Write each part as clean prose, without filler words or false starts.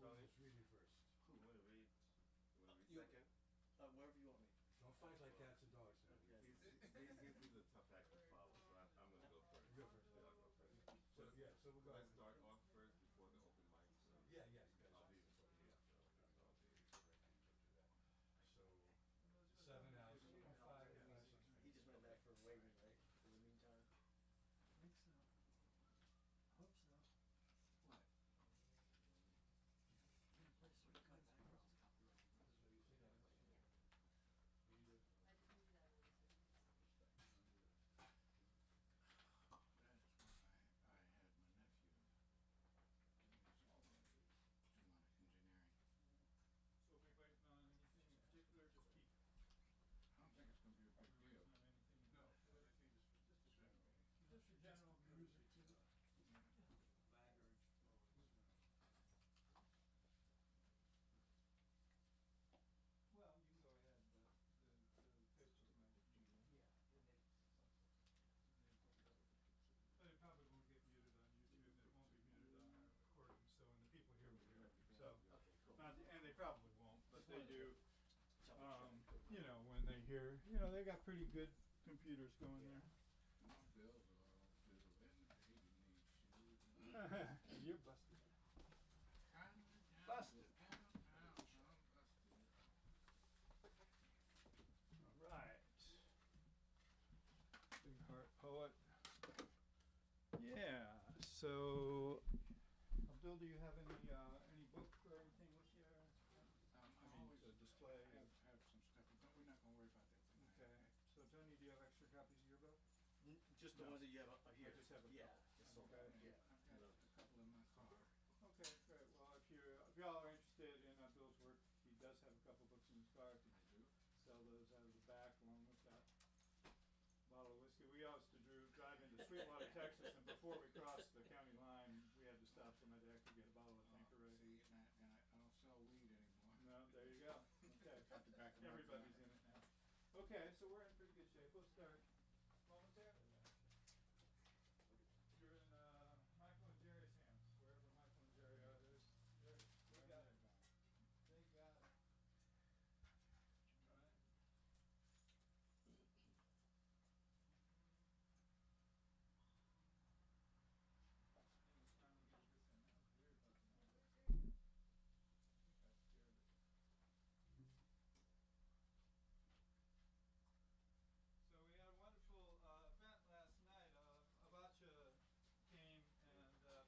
Tony? who's reading first? You want to read? You want to read You- second? Wherever you want me. Don't fight like cats and dogs. Okay. He's the tough act to follow, so I'm going to go first. You go first. Yeah, I'll go first. So we'll go. Let's start off first before the open mic. So Yeah, you guys. I'll be Yeah. So 7 hours. 5. He just went back for waiting, right? In the meantime. I think so. Hope so. What? In a place where you cut backgrounds copyright. That is why I had my nephew do demonic engineering. So we waiting on anything in particular, just keep. I don't think it's gonna be a big deal. On anything. No, but I think it's just a general. Just for general Music music. too. Baggage. Well, you can go ahead, but the pictures might be. Yeah. But it probably won't get muted on YouTube, it won't be muted on our recording, so, and the people here will hear it, so. Okay, cool. And they probably won't, but they do, Double check. you know, when they hear, they got pretty good computers going there. My bills are all due and he needs shoes. You're busted. Busted. All right. Big Heart Poet. Yeah, so, Abdul, do you have any book or anything with you? I mean, always to display. have some stuff, but we're not gonna worry about that tonight. Okay, so Tony, do you have extra copies of your book? Just the No. ones that you have up here. I just have a Yeah. couple. Just so, Okay. yeah. I've got a couple in my car. Okay, great, well, if y'all are interested in Abdul's work, he does have a couple books in his car, if you I do. sell those out of the back along with that bottle of whiskey. We used to drive into Sweetwater, Texas, and before we crossed the county line, we had to stop somewhere to actually get a bottle of Tanqueray. See, and I don't sell weed anymore. No, there you go. Okay. Got the back of my Everybody's car. in it now. Okay, so we're in pretty good shape. We'll start momentarily. You're in Michael and Jerry's hands, wherever Michael and Jerry are. They got it. They got it. All right. It's time to get this in. That was weird about the number. I think I scared it. So we had a wonderful event last night. Abacha came and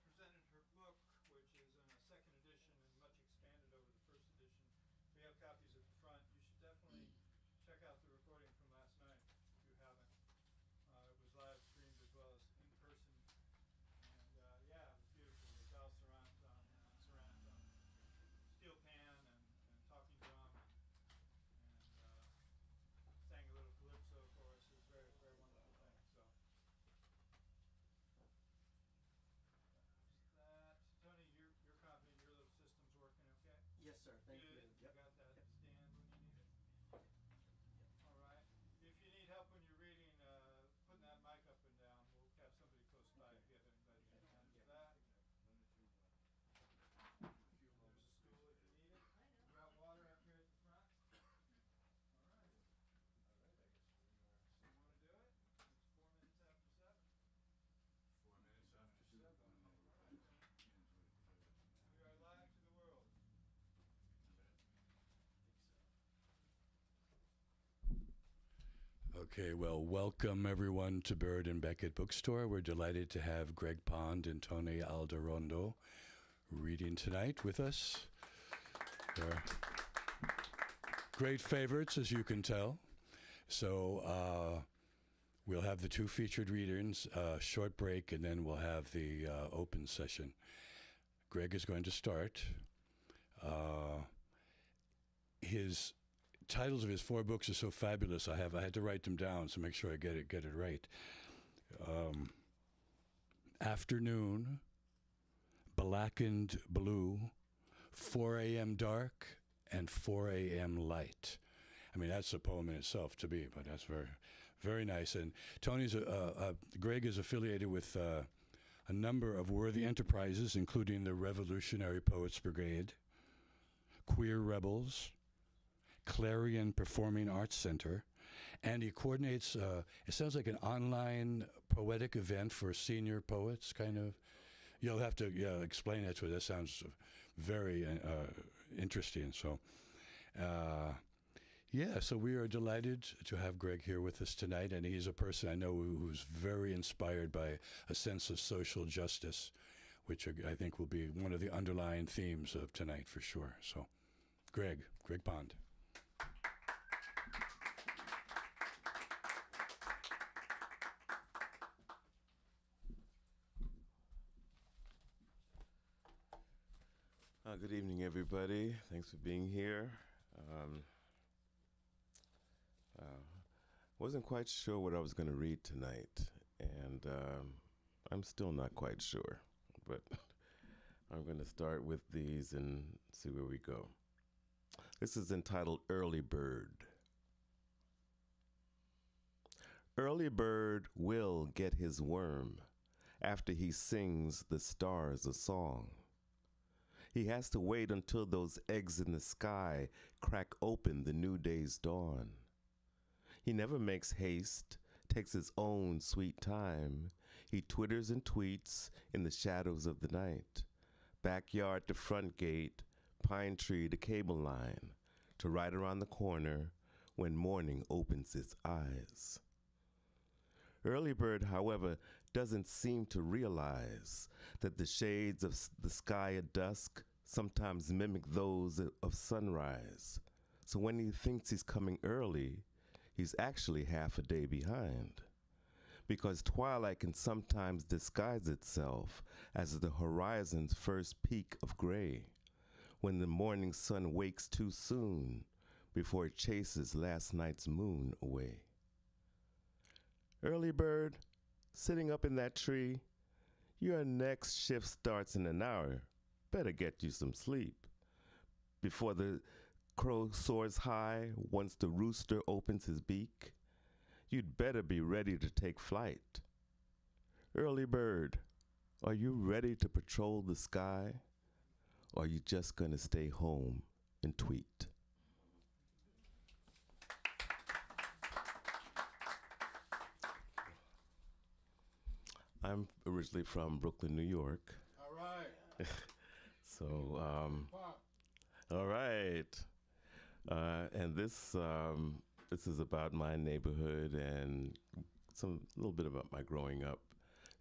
presented her book, which is in a second edition and much expanded over the first edition. We have copies at the front. You should definitely check out the recording from last night if you haven't. It was live streamed as well as in person. And yeah, it was beautiful. It was all surround on steel pan and talking drum. And sang a little calypso for us. It was very, very wonderful thing. So that, Tony, you're confident your little system's working okay? Yes, sir. Thank you. Good. Yep. You got that Yep. stand when you need it? All right. If you need help when you're reading, putting that mic up and down, we'll have somebody close by to get anybody to handle that. There's a stool if you need it. Got water up here at the front. All right. So you wanna do it? It's 4 minutes after 7. 4 minutes after 7. We are live to the world. Okay, well, welcome everyone to Bird and Beckett Bookstore. We're delighted to have Greg Pond and Tony Aldarondo reading tonight with us. They're great favorites, as you can tell. So we'll have the two featured readers, short break, and then we'll have the open session. Greg is going to start. His titles of his 4 books are so fabulous. I had to write them down to make sure I get it right. Afternoon, Blackened Blue, 4 a.m. Dark, and 4 a.m. Light. I mean, that's a poem in itself to be, but that's very, very nice. And Greg is affiliated with a number of worthy enterprises, including the Revolutionary Poets Brigade, Queer Rebels, Clarion Performing Arts Center, and he coordinates, it sounds like an online poetic event for senior poets, kind of. You'll have to explain that to us. That sounds very interesting. So, so we are delighted to have Greg here with us tonight, and he's a person I know who's very inspired by a sense of social justice, which I think will be one of the underlying themes of tonight for sure. So, Greg Pond. Good evening, everybody. Thanks for being here. Wasn't quite sure what I was going to read tonight, and I'm still not quite sure, but I'm going to start with these and see where we go. This is entitled Early Bird. Early bird will get his worm after he sings the stars a song. He has to wait until those eggs in the sky crack open the new day's dawn. He never makes haste, takes his own sweet time. He twitters and tweets in the shadows of the night. Backyard to front gate, pine tree to cable line, to right around the corner when morning opens its eyes. Early bird, however, doesn't seem to realize that the shades of the sky at dusk sometimes mimic those of sunrise. So when he thinks he's coming early, he's actually half a day behind. Because twilight can sometimes disguise itself as the horizon's first peak of gray, when the morning sun wakes too soon before it chases last night's moon away. Early bird, sitting up in that tree, your next shift starts in an hour. Better get you some sleep before the crow soars high once the rooster opens his beak. You'd better be ready to take flight. Early bird, are you ready to patrol the sky? Or are you just gonna stay home and tweet? I'm originally from Brooklyn, New York. All right. So, Pop. all right. And this is about my neighborhood and a little bit about my growing up.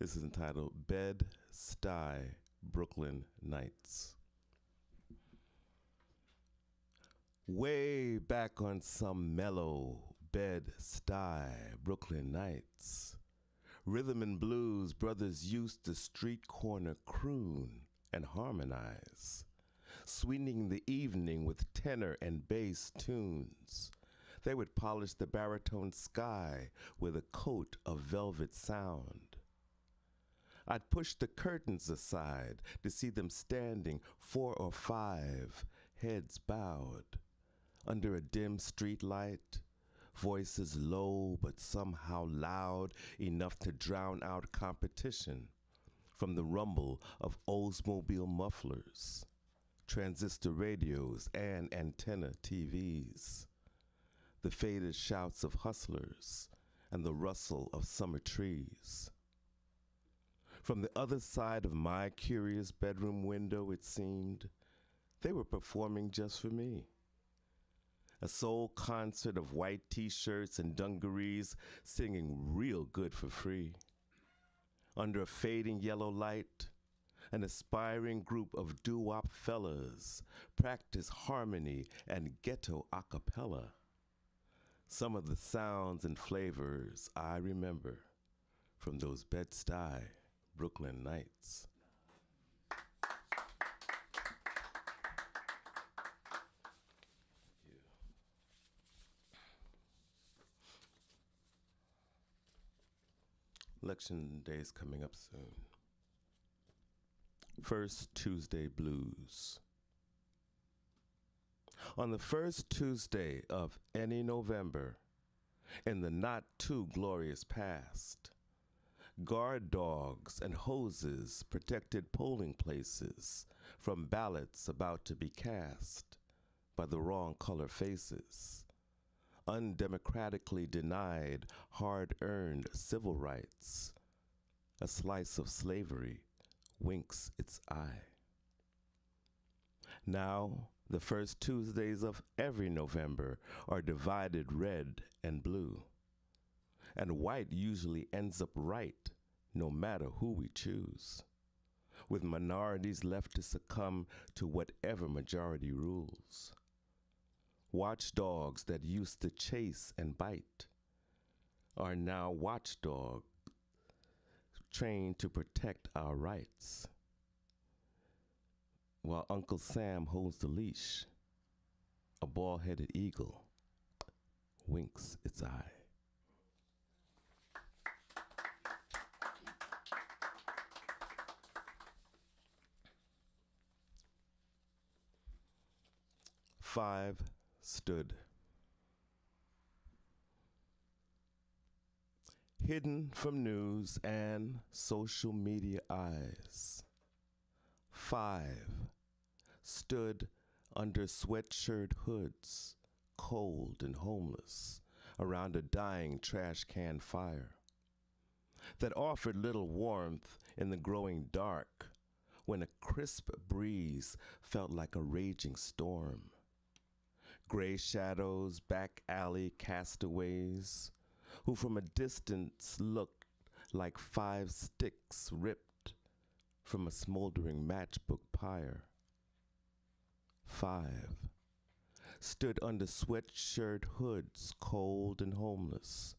This is entitled Bed-Stuy, Brooklyn Nights. Way back on some mellow Bed-Stuy, Brooklyn nights, rhythm and blues brothers used to street corner croon and harmonize, sweetening the evening with tenor and bass tunes. They would polish the baritone sky with a coat of velvet sound. I'd push the curtains aside to see them standing 4 or 5, heads bowed, under a dim street light, voices low but somehow loud enough to drown out competition from the rumble of Oldsmobile mufflers, transistor radios, and antenna TVs, the faded shouts of hustlers and the rustle of summer trees. From the other side of my curious bedroom window, it seemed, they were performing just for me. A soul concert of white t-shirts and dungarees singing real good for free. Under a fading yellow light, an aspiring group of doo-wop fellas practice harmony and ghetto a cappella. Some of the sounds and flavors I remember from those Bed-Stuy Brooklyn nights. Election day is coming up soon. First Tuesday blues. On the first Tuesday of any November, in the not too glorious past, guard dogs and hoses protected polling places from ballots about to be cast. by the wrong color faces, undemocratically denied hard-earned civil rights, a slice of slavery winks its eye. Now, the first Tuesdays of every November are divided red and blue, and white usually ends up right no matter who we choose, with minorities left to succumb to whatever majority rules. Watchdogs that used to chase and bite are now watchdogs trained to protect our rights. While Uncle Sam holds the leash, a bald-headed eagle winks its eye. Five stood. Hidden from news and social media eyes. Five stood under sweatshirt hoods, cold and homeless, around a dying trash can fire that offered little warmth in the growing dark when a crisp breeze felt like a raging storm. Gray shadows, back alley castaways, who from a distance looked like 5 sticks ripped from a smoldering matchbook pyre. 5 stood under sweatshirt hoods, cold and homeless,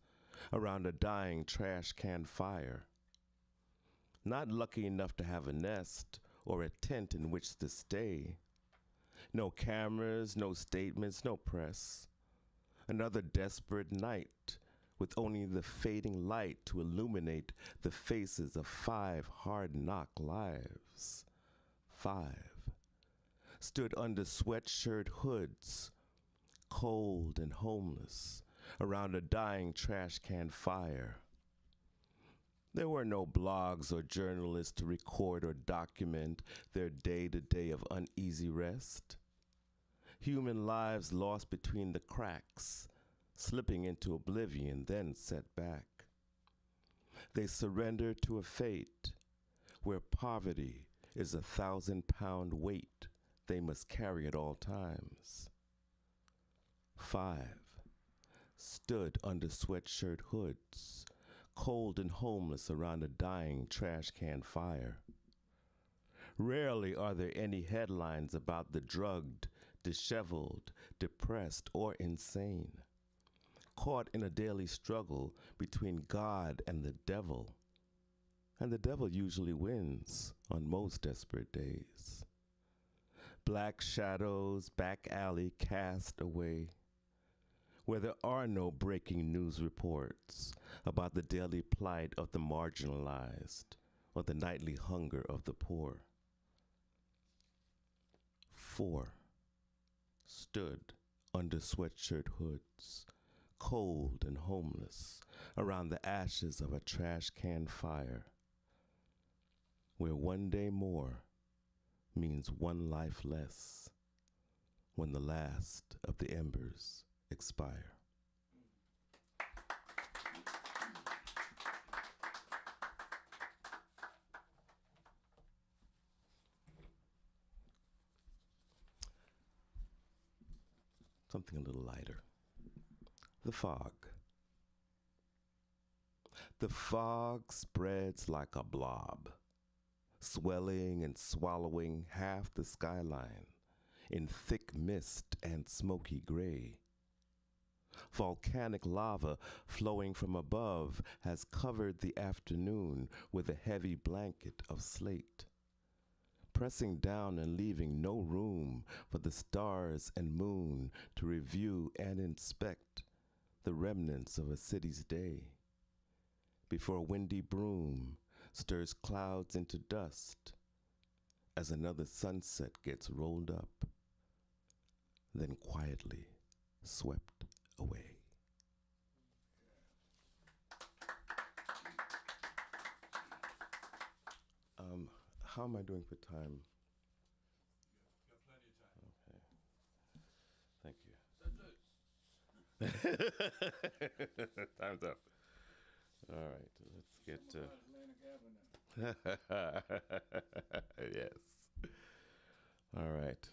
around a dying trash can fire. Not lucky enough to have a nest or a tent in which to stay. No cameras, no statements, no press. Another desperate night with only the fading light to illuminate the faces of 5 hard-knock lives. 5 stood under sweatshirt hoods, cold and homeless, around a dying trash can fire. There were no blogs or journalists to record or document their day-to-day of uneasy rest. Human lives lost between the cracks, slipping into oblivion, then set back. They surrendered to a fate where poverty is a 1,000-pound weight they must carry at all times. 5 stood under sweatshirt hoods, cold and homeless around a dying trash can fire. Rarely are there any headlines about the drugged, disheveled, depressed, or insane, caught in a daily struggle between God and the devil usually wins on most desperate days. Black shadows, back alley cast away, where there are no breaking news reports about the daily plight of the marginalized or the nightly hunger of the poor. 4 stood under sweatshirt hoods, cold and homeless, around the ashes of a trash can fire, where one day more means one life less when the last of the embers expire. Something a little lighter. The fog. The fog spreads like a blob, swelling and swallowing half the skyline in thick mist and smoky gray. Volcanic lava flowing from above has covered the afternoon with a heavy blanket of slate, pressing down and leaving no room for the stars and moon to review and inspect the remnants of a city's day, before a windy broom stirs clouds into dust as another sunset gets rolled up, then quietly swept away. How am I doing for time? Got plenty of time. Okay. Time's up. All right, let's get to. Atlantic Avenue. Yes. All right.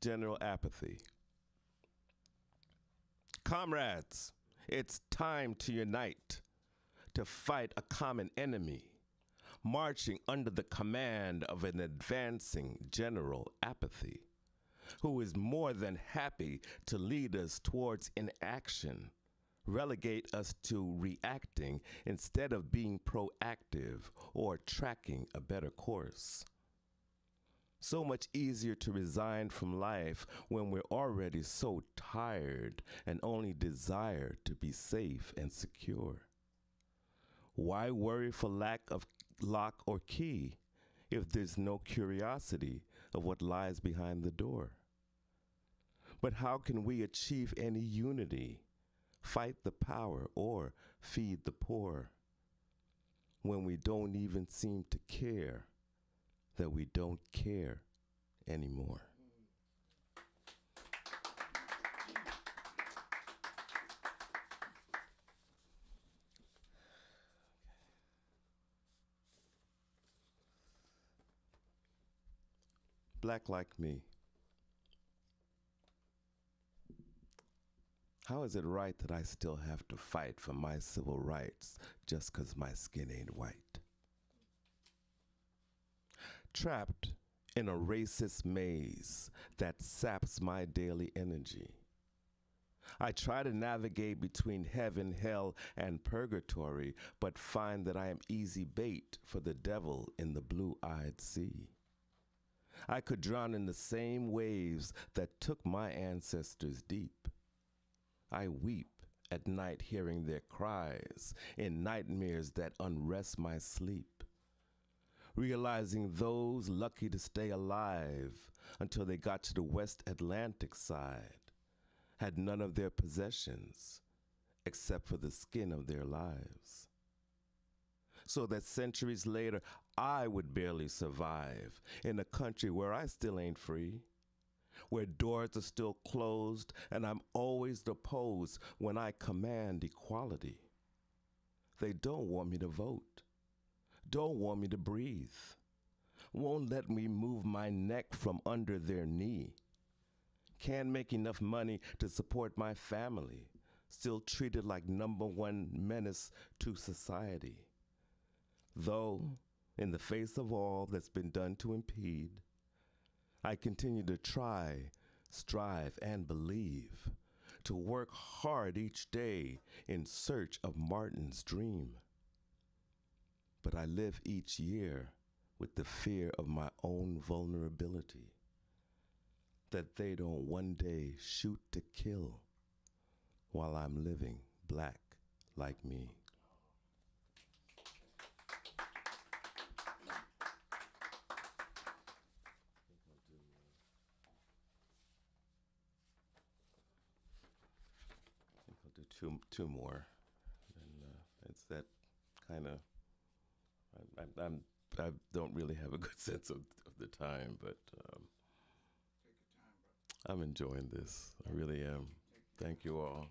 General apathy. Comrades, it's time to unite, to fight a common enemy, marching under the command of an advancing general apathy, who is more than happy to lead us towards inaction, relegate us to reacting instead of being proactive or tracking a better course. So much easier to resign from life when we're already so tired and only desire to be safe and secure. Why worry for lack of lock or key if there's no curiosity of what lies behind the door? But how can we achieve any unity, fight the power, or feed the poor when we don't even seem to care that we don't care anymore? Black like me. How is it right that I still have to fight for my civil rights just 'cause my skin ain't white? Trapped in a racist maze that saps my daily energy, I try to navigate between heaven, hell, and purgatory, but find that I am easy bait for the devil in the blue-eyed sea. I could drown in the same waves that took my ancestors deep. I weep at night hearing their cries in nightmares that unrest my sleep, realizing those lucky to stay alive until they got to the West Atlantic side had none of their possessions except for the skin of their lives. So that centuries later, I would barely survive in a country where I still ain't free, where doors are still closed and I'm always opposed when I command equality. They don't want me to vote, don't want me to breathe, won't let me move my neck from under their knee. Can't make enough money to support my family, still treated like #1 menace to society. Though, in the face of all that's been done to impede, I continue to try, strive, and believe, to work hard each day in search of Martin's dream. But I live each year with the fear of my own vulnerability, that they don't one day shoot to kill while I'm living black like me. Two more, and it's that kind of. I don't really have a good sense of the time, but Take your time, bro. I'm enjoying this. I really am. Thank you all.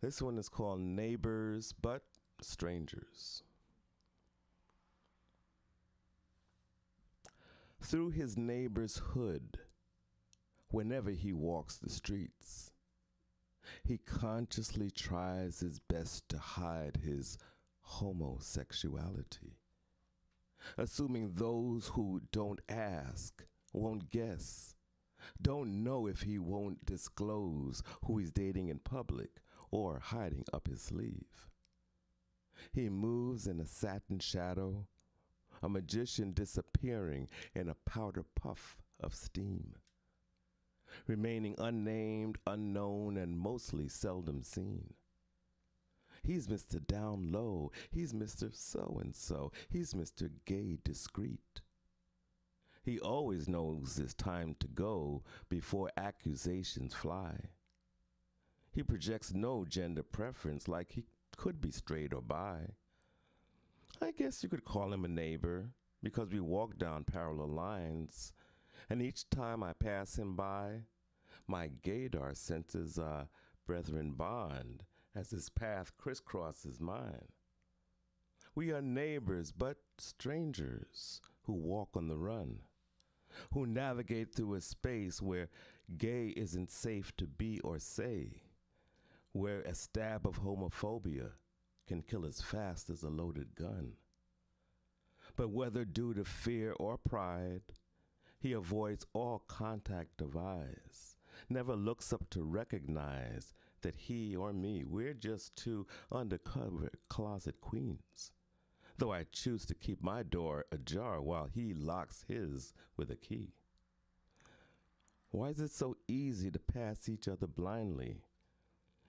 This one is called Neighbors But Strangers. Through his neighbor's hood, whenever he walks the streets, he consciously tries his best to hide his homosexuality, assuming those who don't ask won't guess, don't know if he won't disclose who he's dating in public or hiding up his sleeve. He moves in a satin shadow, a magician disappearing in a powder puff of steam, remaining unnamed, unknown, and mostly seldom seen. He's Mr. Down Low. He's Mr. So-and-so. He's Mr. Gay Discreet. He always knows it's time to go before accusations fly. He projects no gender preference, like he could be straight or bi. I guess you could call him a neighbor because we walk down parallel lines, and each time I pass him by, My gaydar senses our brethren bond as his path crisscrosses mine. We are neighbors, but strangers who walk on the run, who navigate through a space where gay isn't safe to be or say, where a stab of homophobia can kill as fast as a loaded gun. But whether due to fear or pride, he avoids all contact of eyes, never looks up to recognize that he or me, we're just two undercover closet queens, though I choose to keep my door ajar while he locks his with a key. Why is it so easy to pass each other blindly?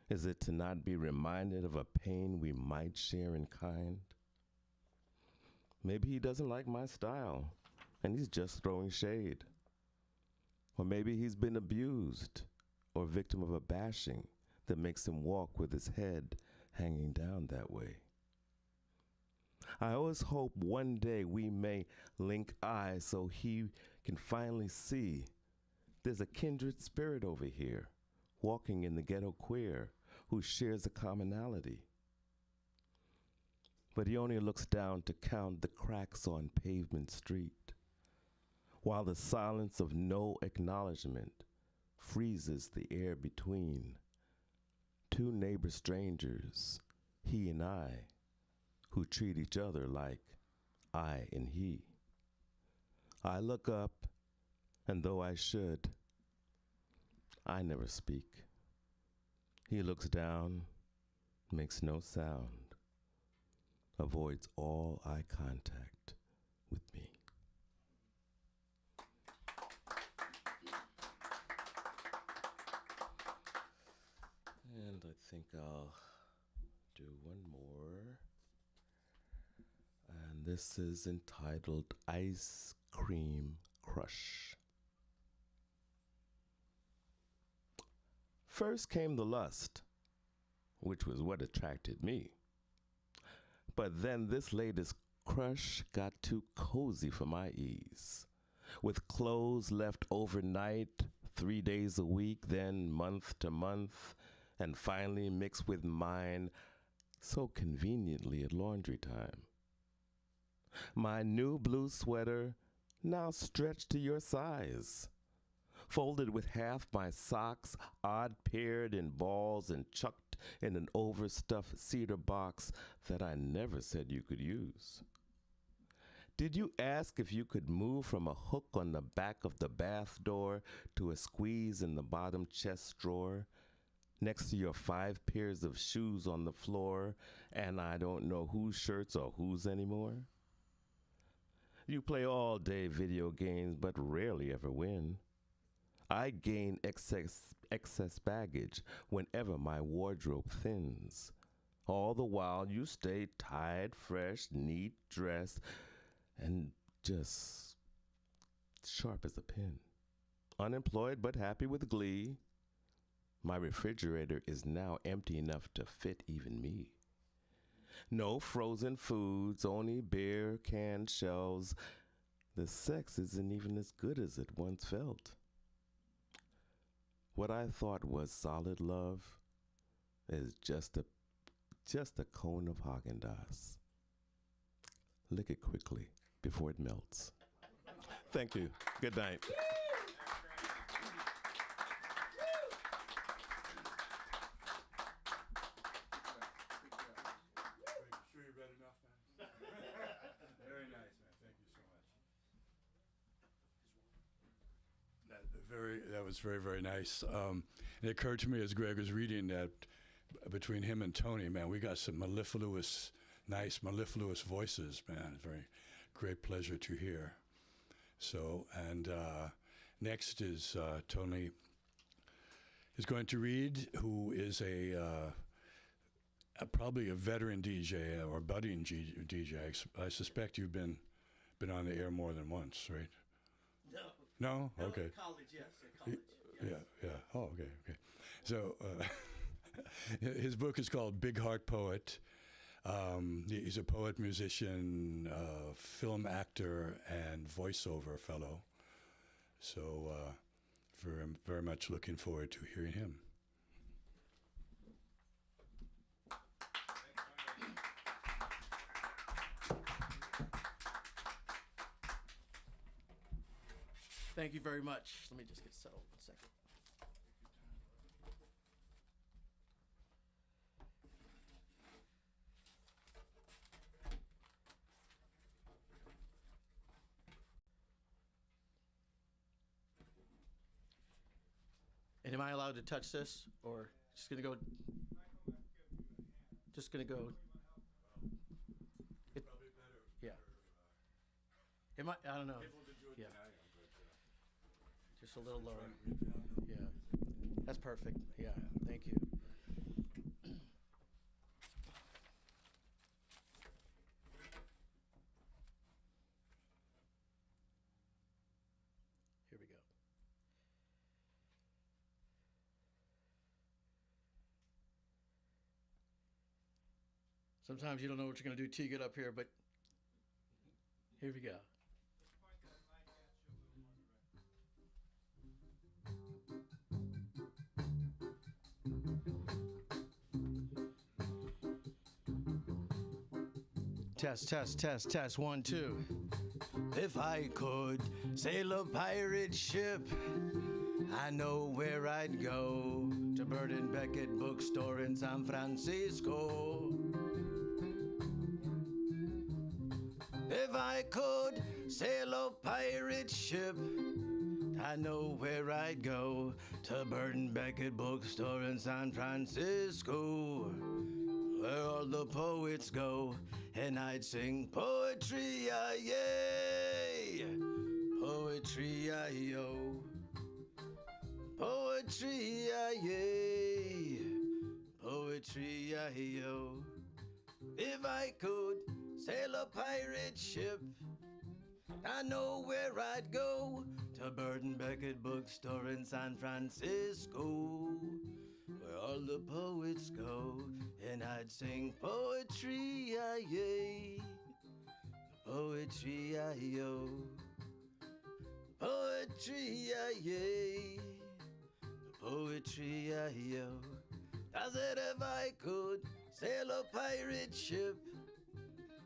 Is it to not be reminded of a pain we might share in kind? Maybe he doesn't like my style, and he's just throwing shade. Or maybe he's been abused or victim of a bashing that makes him walk with his head hanging down that way. I always hope one day we may link eyes so he can finally see there's a kindred spirit over here, walking in the ghetto queer, who shares a commonality. But he only looks down to count the cracks on pavement street, while the silence of no acknowledgement freezes the air between two neighbor strangers, he and I, who treat each other like I and he. I look up, and though I should, I never speak. He looks down, makes no sound, avoids all eye contact with me. And I think I'll do one more. And this is entitled Ice Cream Crush. First came the lust, which was what attracted me. But then this latest crush got too cozy for my ease. With clothes left overnight, 3 days a week, then month to month, and finally mixed with mine so conveniently at laundry time. My new blue sweater now stretched to your size, folded with half my socks, odd paired in balls and chucked in an overstuffed cedar box that I never said you could use. Did you ask if you could move from a hook on the back of the bath door to a squeeze in the bottom chest drawer, next to your 5 pairs of shoes on the floor, and I don't know whose shirts or whose anymore? You play all day video games, but rarely ever win. I gain excess baggage whenever my wardrobe thins. All the while you stay tied, fresh, neat, dressed, and just sharp as a pin. Unemployed but happy with glee. My refrigerator is now empty enough to fit even me. No frozen foods, only bare canned shelves. The sex isn't even as good as it once felt. What I thought was solid love is just a cone of Haagen-Dazs. Lick it quickly before it melts. Thank you. Good night. Sure you read enough, man? Very nice, man. Thank you so much. That was very, very nice. It occurred to me as Greg was reading that between him and Tony, man, we got some nice mellifluous voices, man. Very great pleasure to hear. So, and next is Tony is going to read, who is probably a veteran DJ or budding DJ. I suspect you've been on the air more than once, right? No. No? No, Okay. in college, yes. In college. Yes. Yeah. Oh, okay. So his book is called Big Heart Poet. He's a poet, musician, film actor, and voiceover fellow. So Very much looking forward to hearing him. Thank you very much. Let me just get settled a second. And am I allowed to touch this, or just gonna go? Just gonna go. It, yeah. Am I don't know. Yeah. Just a little lower. Yeah. That's perfect. Yeah. Thank you. Here we go. Sometimes you don't know what you're going to do till you get up here, but here we go. Test, 1, 2. If I could sail a pirate ship, I know where I'd go. To Bird and Beckett bookstore in San Francisco. If I could sail a pirate ship, I know where I'd go. To Bird and Beckett bookstore in San Francisco, where all the poets go. And I'd sing poetry, yay, poetry, yo, poetry, yay, poetry, yo. If I could sail a pirate ship, I know where I'd go. To Bird and Beckett bookstore in San Francisco, where all the poets go. And I'd sing poetry, yay, poetry, yo, poetry, yay, poetry, yo. I said if I could sail a pirate ship,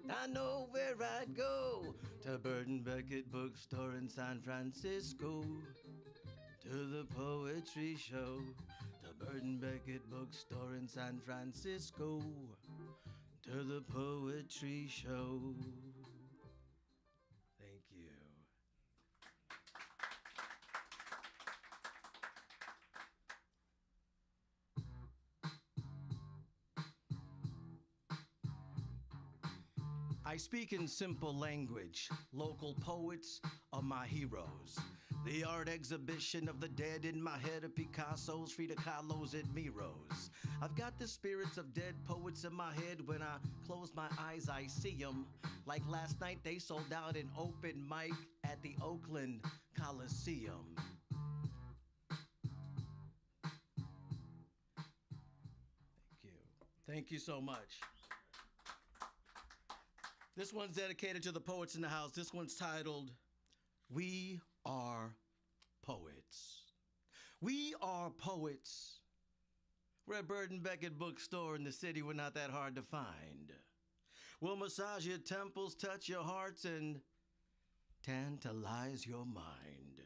I know where I'd go. To Bird and Beckett bookstore in San Francisco, to the poetry show. To Bird and Beckett bookstore in San Francisco, to the poetry show. Thank you. I speak in simple language. Local poets are my heroes. The art exhibition of the dead in my head of Picasso's, Frida Kahlo's, and Miro's. I've got the spirits of dead poets in my head. When I close my eyes, I see them. Like last night, they sold out an open mic at the Oakland Coliseum. Thank you. Thank you so much. This one's dedicated to the poets in the house. This one's titled, We Are Poets. We are poets. We're at Bird and Beckett bookstore in the city. We're not that hard to find. We'll massage your temples, touch your hearts, and tantalize your mind.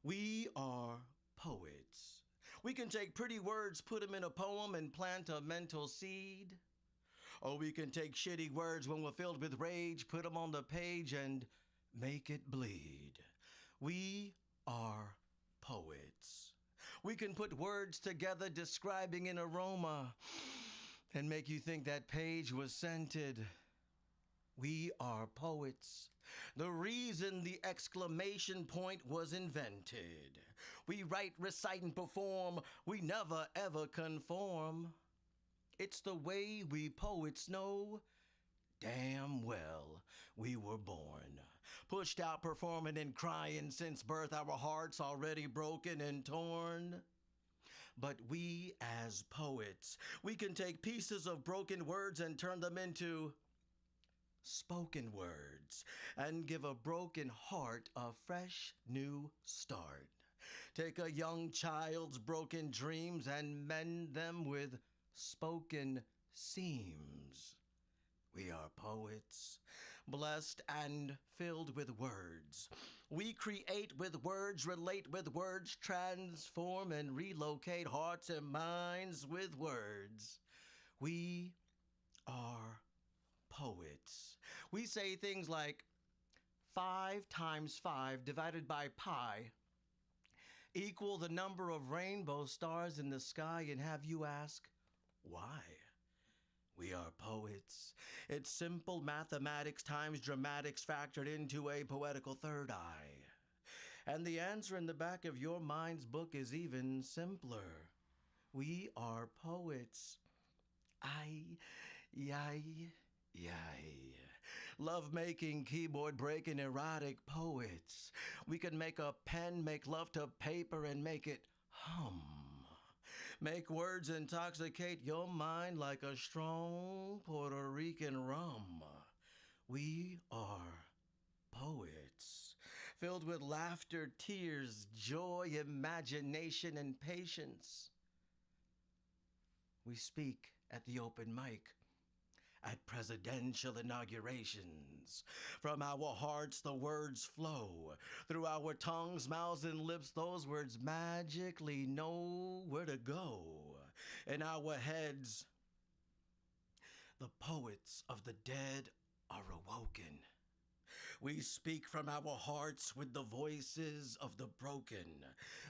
We are poets. We can take pretty words, put them in a poem, and plant a mental seed. Or we can take shitty words when we're filled with rage, put them on the page, and make it bleed. We are poets. We can put words together describing an aroma and make you think that page was scented. We are poets. The reason the exclamation point was invented. We write, recite, and perform. We never, ever conform. It's the way we poets know damn well we were born. Pushed out, performing and crying since birth, our hearts already broken and torn. But we as poets, we can take pieces of broken words and turn them into spoken words and give a broken heart a fresh new start. Take a young child's broken dreams and mend them with spoken seams. We are poets, blessed and filled with words. We create with words, relate with words, transform and relocate hearts and minds with words. We are poets. We say things like 5 times 5 divided by pi equal the number of rainbow stars in the sky, and have you ask, why? We are poets. It's simple mathematics times dramatics factored into a poetical third eye. And the answer in the back of your mind's book is even simpler. We are poets. Ay, yay, yay. Love-making, keyboard-breaking, erotic poets. We can make a pen make love to paper and make it hum. Make words intoxicate your mind like a strong Puerto Rican rum. We are poets, filled with laughter, tears, joy, imagination, and patience. We speak at the open mic, at presidential inaugurations. From our hearts, the words flow. Through our tongues, mouths, and lips, those words magically know where to go. In our heads, the poets of the dead are awoken. We speak from our hearts with the voices of the broken.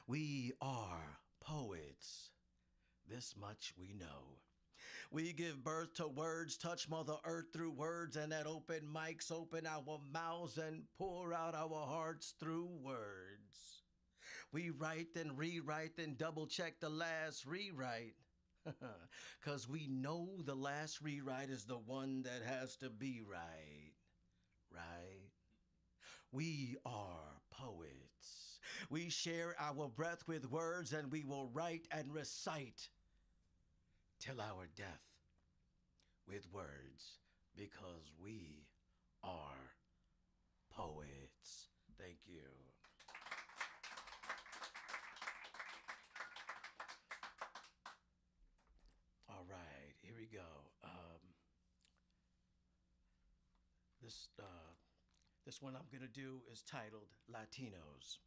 We are poets. This much we know. We give birth to words, touch Mother Earth through words, and at open mics open our mouths and pour out our hearts through words. We write and rewrite and double check the last rewrite. 'Cause we know the last rewrite is the one that has to be right. Right? We are poets. We share our breath with words, and we will write and recite till our death with words, because we are poets. Thank you. All right, here we go. This one I'm gonna do is titled Latinos.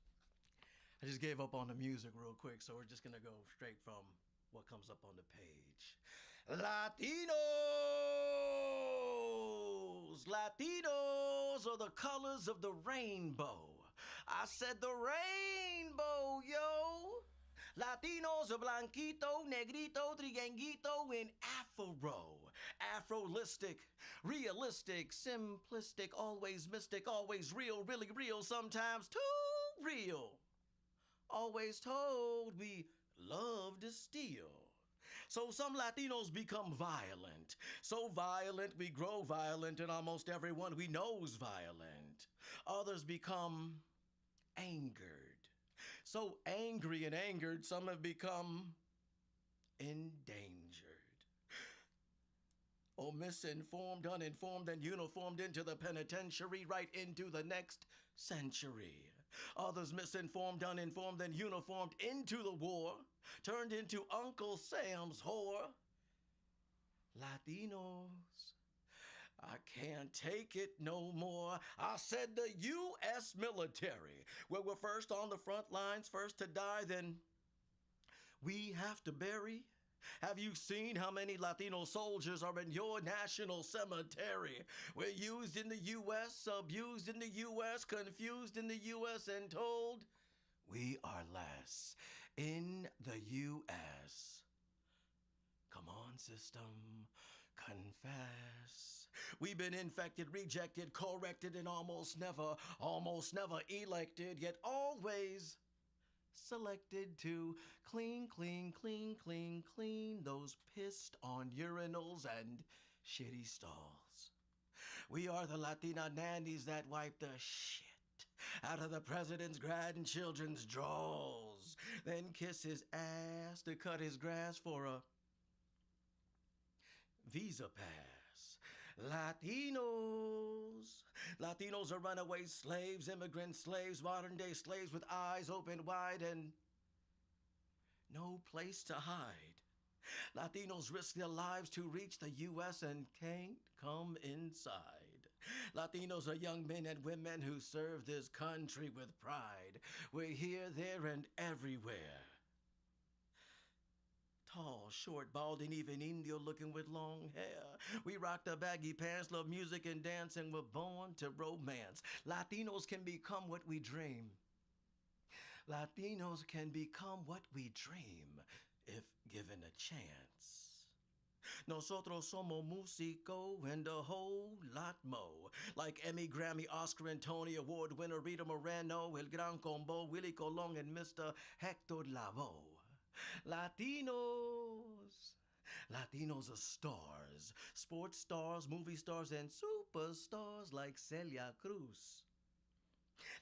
I just gave up on the music real quick, so we're just gonna go straight from what comes up on the page. Latinos! Latinos are the colors of the rainbow. I said the rainbow, yo! Latinos are blanquito, negrito, triguenguito, and afro. Afrolistic, realistic, simplistic, always mystic, always real, really real, sometimes too real. Always told we love to steal. So some Latinos become violent. So violent we grow violent, and almost everyone we know is violent. Others become angered. So angry and angered, some have become endangered. Or misinformed, uninformed, and uniformed into the penitentiary, right into the next century. Others misinformed, uninformed, and uniformed into the war, turned into Uncle Sam's whore. Latinos, I can't take it no more. I said the U.S. military, where we're first on the front lines, first to die, then we have to bury. Have you seen how many Latino soldiers are in your national cemetery? We're used in the U.S., abused in the U.S., confused in the U.S., and told we are less in the U.S. Come on, system, confess. We've been infected, rejected, corrected, and almost never elected, yet always selected to clean those pissed on urinals and shitty stalls. We are the Latina nannies that wipe the shit out of the president's grandchildren's drawers, then kiss his ass to cut his grass for a visa pass. Latinos. Latinos are runaway slaves, immigrant slaves, modern day slaves with eyes open wide and no place to hide. Latinos risk their lives to reach the U.S. and can't come inside. Latinos are young men and women who serve this country with pride. We're here, there, and everywhere. Tall, short, bald, and even Indio looking with long hair. We rock the baggy pants, love music and dance, and we're born to romance. Latinos can become what we dream. Latinos can become what we dream if given a chance. Nosotros somos músico and a whole lot more. Like Emmy, Grammy, Oscar, and Tony Award winner Rita Moreno, El Gran Combo, Willie Colon, and Mr. Hector Lavoe. Latinos. Latinos are stars. Sports stars, movie stars, and superstars like Celia Cruz.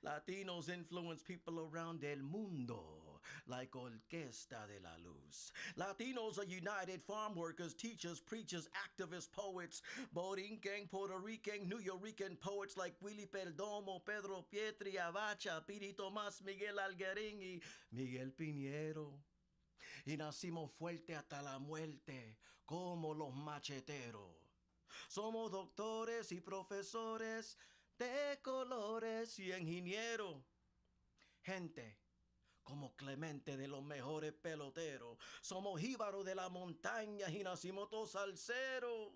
Latinos influence people around el mundo, like Orquesta de la Luz. Latinos are united farm workers, teachers, preachers, activists, poets, Borinquen, Puerto Rican, New Yorican poets like Willie Perdomo, Pedro Pietri, Avacha, Piri Tomás, Miguel Alguerín y Miguel Piñero. Y nacimos fuerte hasta la muerte, como los macheteros. Somos doctores y profesores de colores y ingenieros. Gente como Clemente de los mejores peloteros. Somos jíbaros de la montaña y nacimos todos salseros.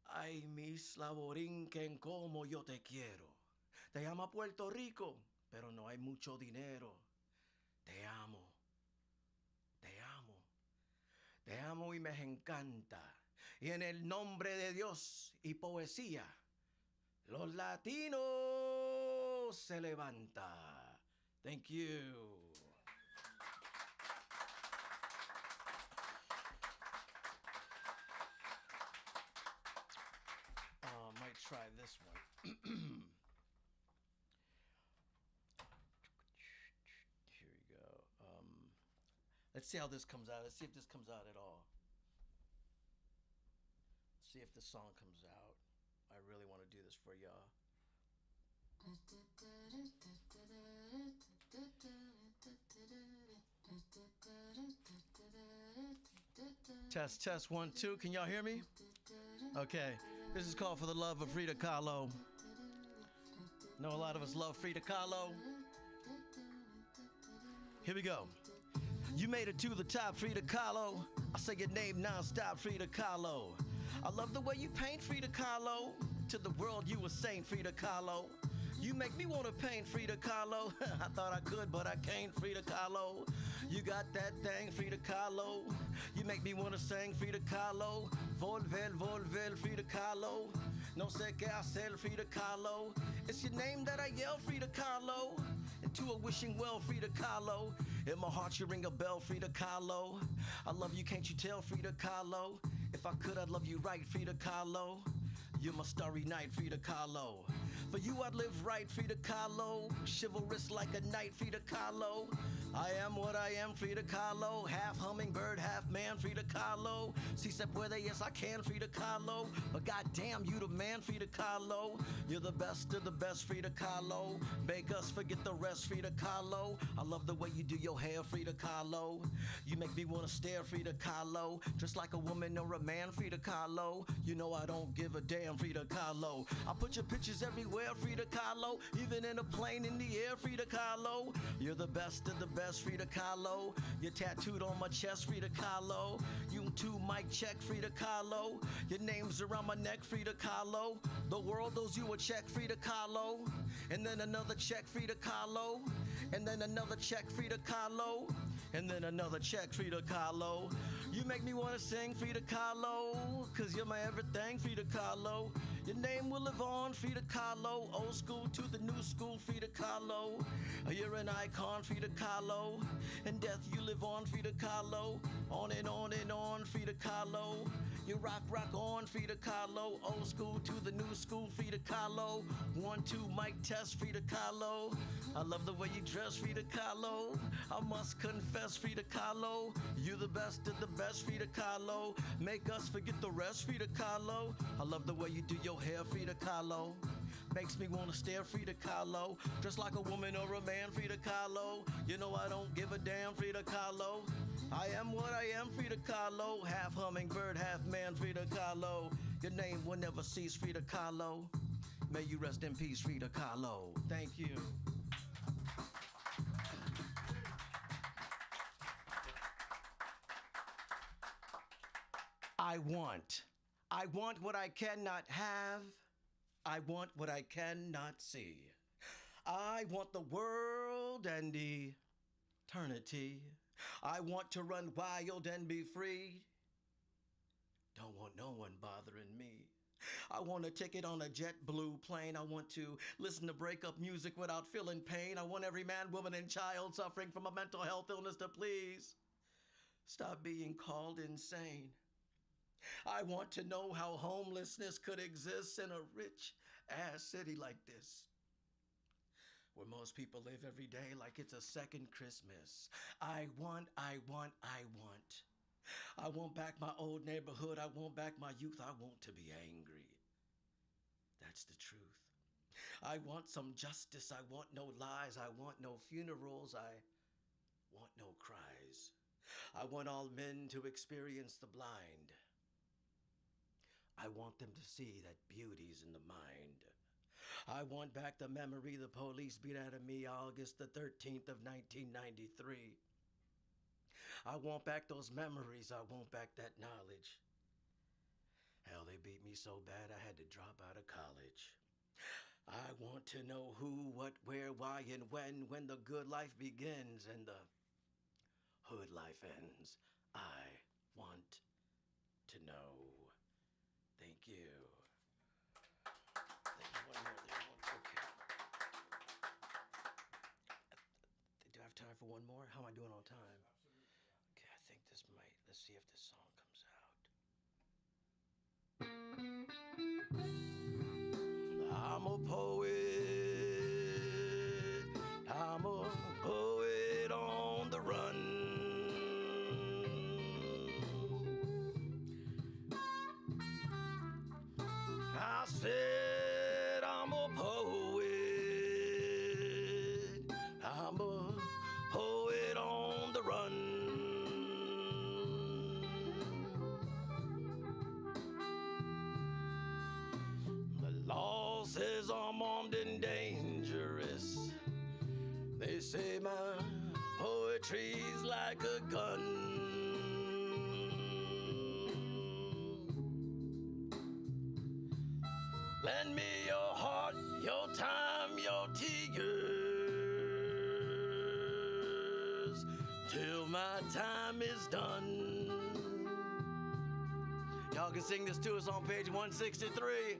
Ay, mis laborinquen, como yo te quiero. Te llama Puerto Rico, pero no hay mucho dinero. Te amo, te amo, te amo y me encanta. Y en el nombre de Dios y poesía, los latinos se levanta. Thank you. Might try this one. Here we go. Let's see how this comes out. Let's see if this comes out at all. See if the song comes out. I really want to do this for y'all. Test, test, 1, 2. Can y'all hear me? Okay. This is called For the Love of Frida Kahlo. Know a lot of us love Frida Kahlo. Here we go. You made it to the top, Frida Kahlo. I say your name non-stop, Frida Kahlo. I love the way you paint, Frida Kahlo. To the world you a saint, Frida Kahlo. You make me want to paint, Frida Kahlo. I thought I could, but I can't, Frida Kahlo. You got that thing, Frida Kahlo. You make me want to sing, Frida Kahlo. Volver, volver, Frida Kahlo. No sé qué hacer, Frida Kahlo. It's your name that I yell, Frida Kahlo. And to a wishing well, Frida Kahlo. In my heart you ring a bell, Frida Kahlo. I love you, can't you tell, Frida Kahlo? If I could, I'd love you right, Frida Kahlo. You're my starry night, Frida Kahlo. For you I'd live right, Frida Kahlo. Chivalrous like a knight, Frida Kahlo. I am what I am, Frida Kahlo. Half hummingbird, half man, Frida Kahlo. Si se puede, yes I can, Frida Kahlo. But goddamn, you the man, Frida Kahlo. You're the best of the best, Frida Kahlo. Make us forget the rest, Frida Kahlo. I love the way you do your hair, Frida Kahlo. You make me wanna stare, Frida Kahlo. Just like a woman or a man, Frida Kahlo. You know I don't give a damn, Frida Kahlo. I put your pictures everywhere, Frida Kahlo. Even in a plane in the air, Frida Kahlo. You're the best of the best, Frida Kahlo. You're tattooed on my chest, Frida Kahlo. You too, mic check, Frida Kahlo. Your name's around my neck, Frida Kahlo. The world owes you a check, Frida Kahlo. And then another check, Frida Kahlo. And then another check, Frida Kahlo. And then another check, Frida Kahlo. You make me wanna sing, Frida Kahlo. Cause you're my everything, Frida Kahlo. Your name will live on, Frida Kahlo. Old school to the new school, Frida Kahlo. You're an icon, Frida Kahlo. In death you live on, Frida Kahlo. On and on and on, Frida Kahlo. You rock on, Frida Kahlo. Old school to the new school, Frida Kahlo. 1, 2, mic test, Frida Kahlo. I love the way you dress, Frida Kahlo. I must confess, Frida Kahlo. You the best of the best, Frida Kahlo. Make us forget the rest, Frida Kahlo. I love the way you do your hair, Frida Kahlo. Makes me wanna stare, Frida Kahlo. Dressed like a woman or a man, Frida Kahlo. You know I don't give a damn, Frida Kahlo. I am what I am, Frida Kahlo. Half hummingbird, half man, Frida Kahlo. Your name will never cease, Frida Kahlo. May you rest in peace, Frida Kahlo. Thank you. I want what I cannot have. I want what I cannot see. I want the world and eternity. I want to run wild and be free. Don't want no one bothering me. I want a ticket on a JetBlue plane. I want to listen to breakup music without feeling pain. I want every man, woman, and child suffering from a mental health illness to please stop being called insane. I want to know how homelessness could exist in a rich-ass city like this, where most people live every day like it's a second Christmas. I want. I want back my old neighborhood. I want back my youth. I want to be angry. That's the truth. I want some justice. I want no lies. I want no funerals. I want no cries. I want all men to experience the blind. I want them to see that beauty's in the mind. I want back the memory the police beat out of me August the 13th of 1993. I want back those memories. I want back that knowledge. Hell, they beat me so bad I had to drop out of college. I want to know who, what, where, why, and when the good life begins and the hood life ends. I want to know. Thank you. One more. Okay. Do I have time for one more? How am I doing on time? Okay, I think this might. Let's see if this song comes out. I'm a poet. I'm a poet on the run. I said I'm a poet. I'm a poet on the run. The law says I'm armed and dangerous. They say my poetry's like a gun. Lend me your heart, your time, your tears, till my time is done. Y'all can sing this to us on page 163.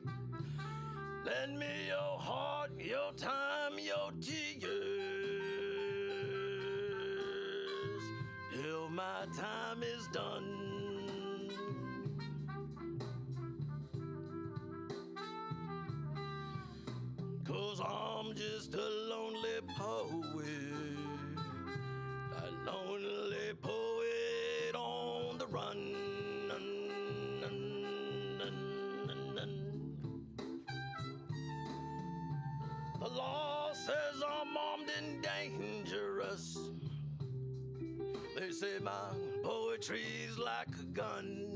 Lend me your heart, your time, your tears, till my time is done. Cause I'm just a lonely poet, a lonely poet on the run. The law says I'm armed and dangerous. They say my poetry's like a gun.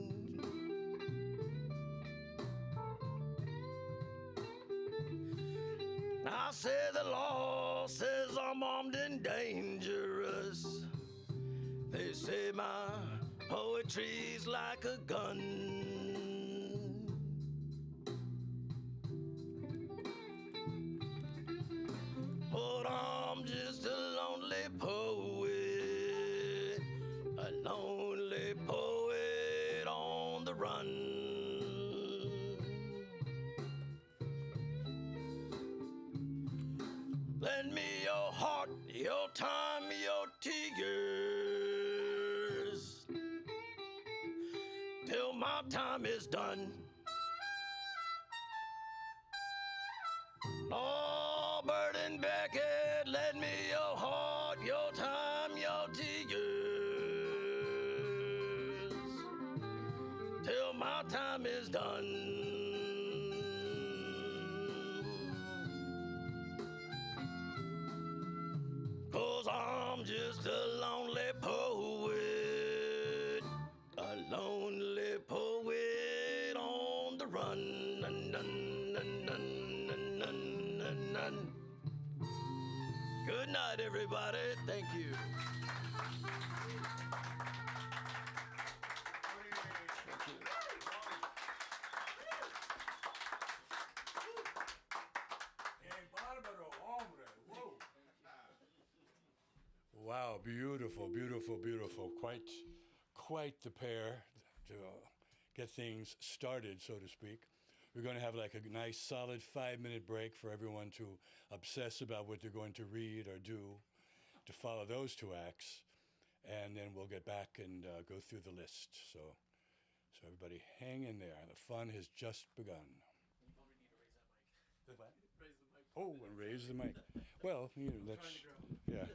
I say the law says I'm armed and dangerous. They say my poetry's like a gun. But I'm just a lonely poet, a lonely poet on the run. Lend me your heart, your time, your tears, till my my time is done. Oh, Bird and Beckett, lend me your heart, your time, your tears, till my time is done. 'Cause I'm just a lonely poet, a lonely poet on the run. Nun, nun, nun, nun, nun, nun, nun, nun. Good night, everybody. Thank you. Wow, beautiful, beautiful, beautiful. Quite the pair to get things started, so to speak. We're going to have like a nice solid 5-minute break for everyone to obsess about what they're going to read or do to follow those two acts. And then we'll get back and go through the list. So everybody hang in there. The fun has just begun. You probably need to raise that mic. The what? Raise the mic. Oh, and raise the mic. Well, you know, that's, Trying to grow. yeah.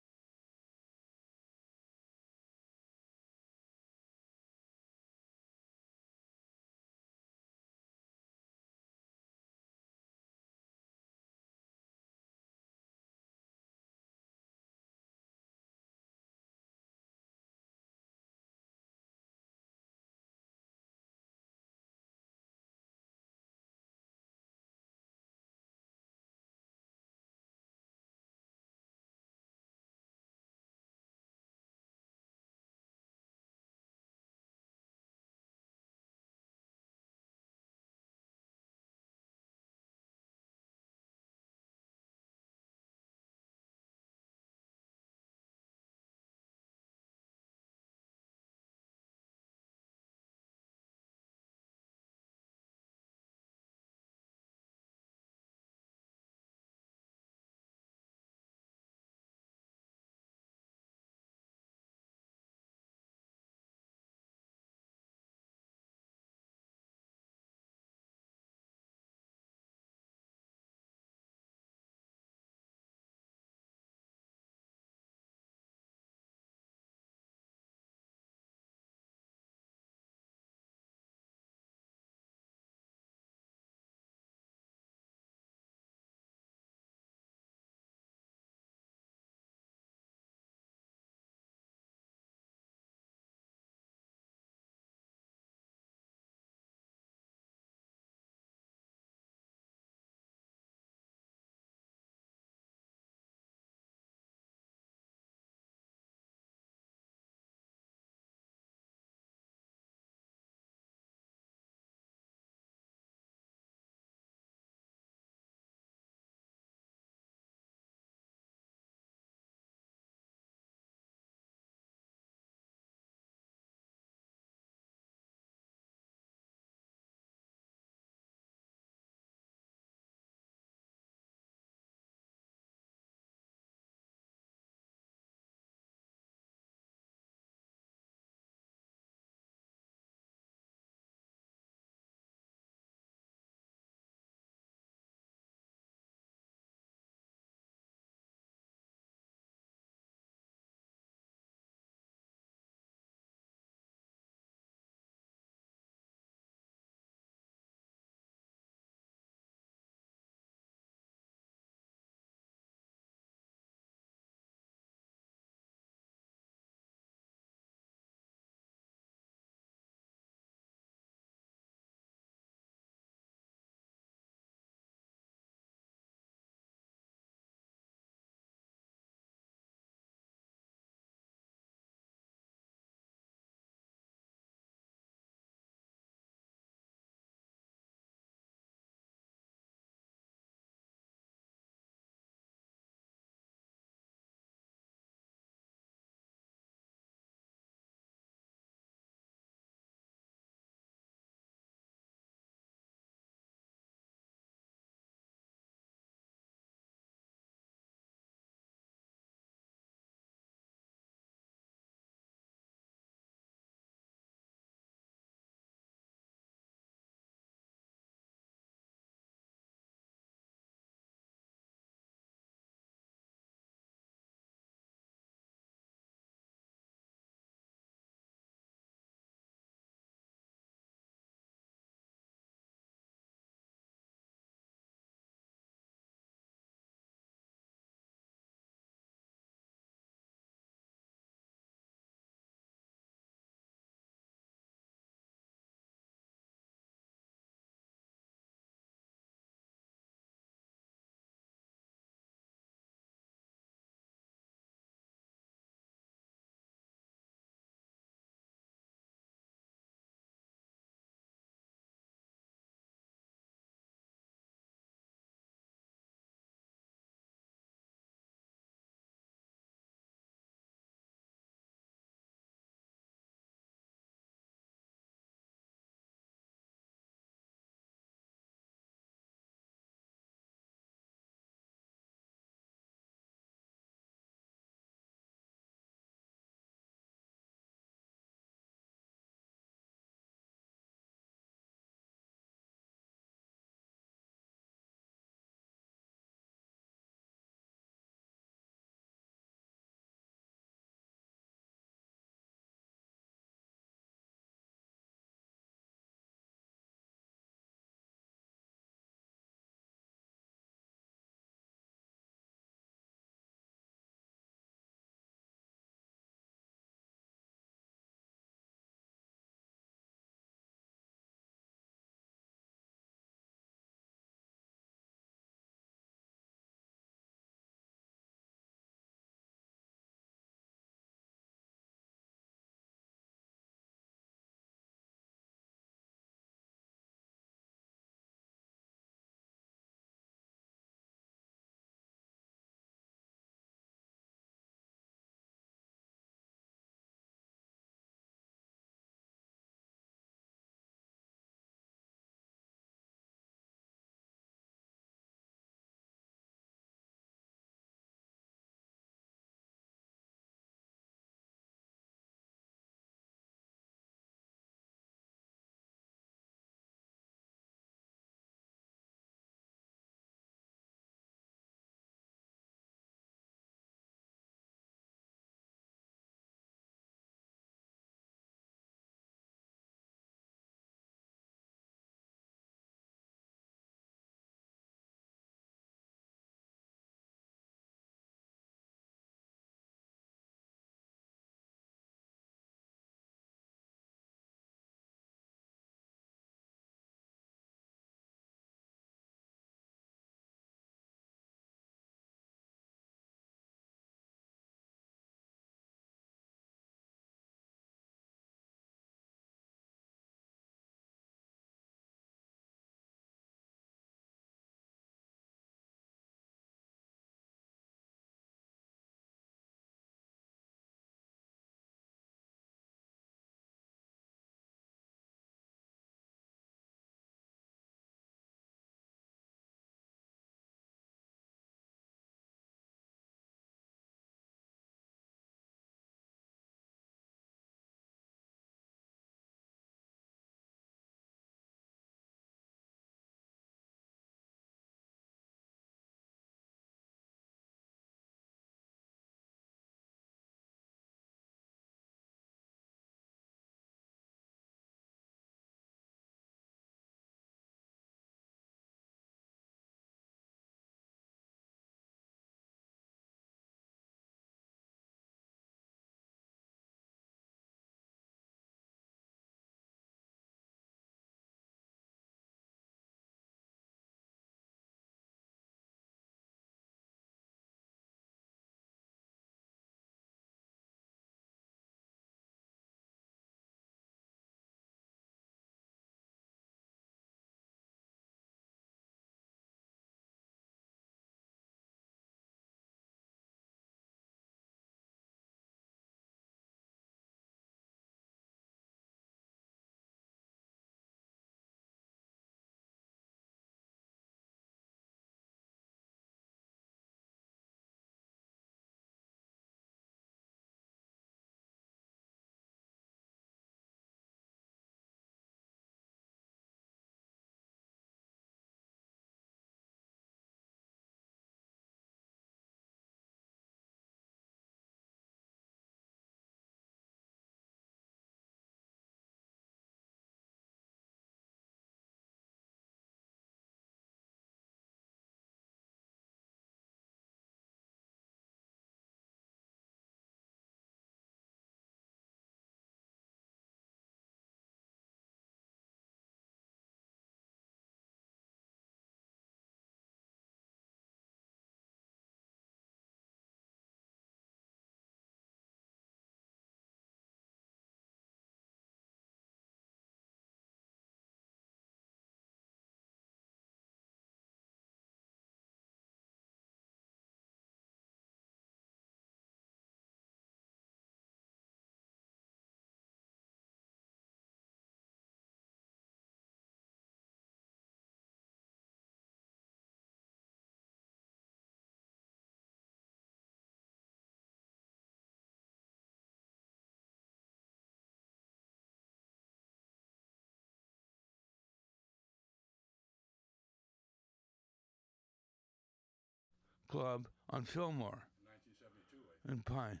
Club on Fillmore 1972, I in Pine.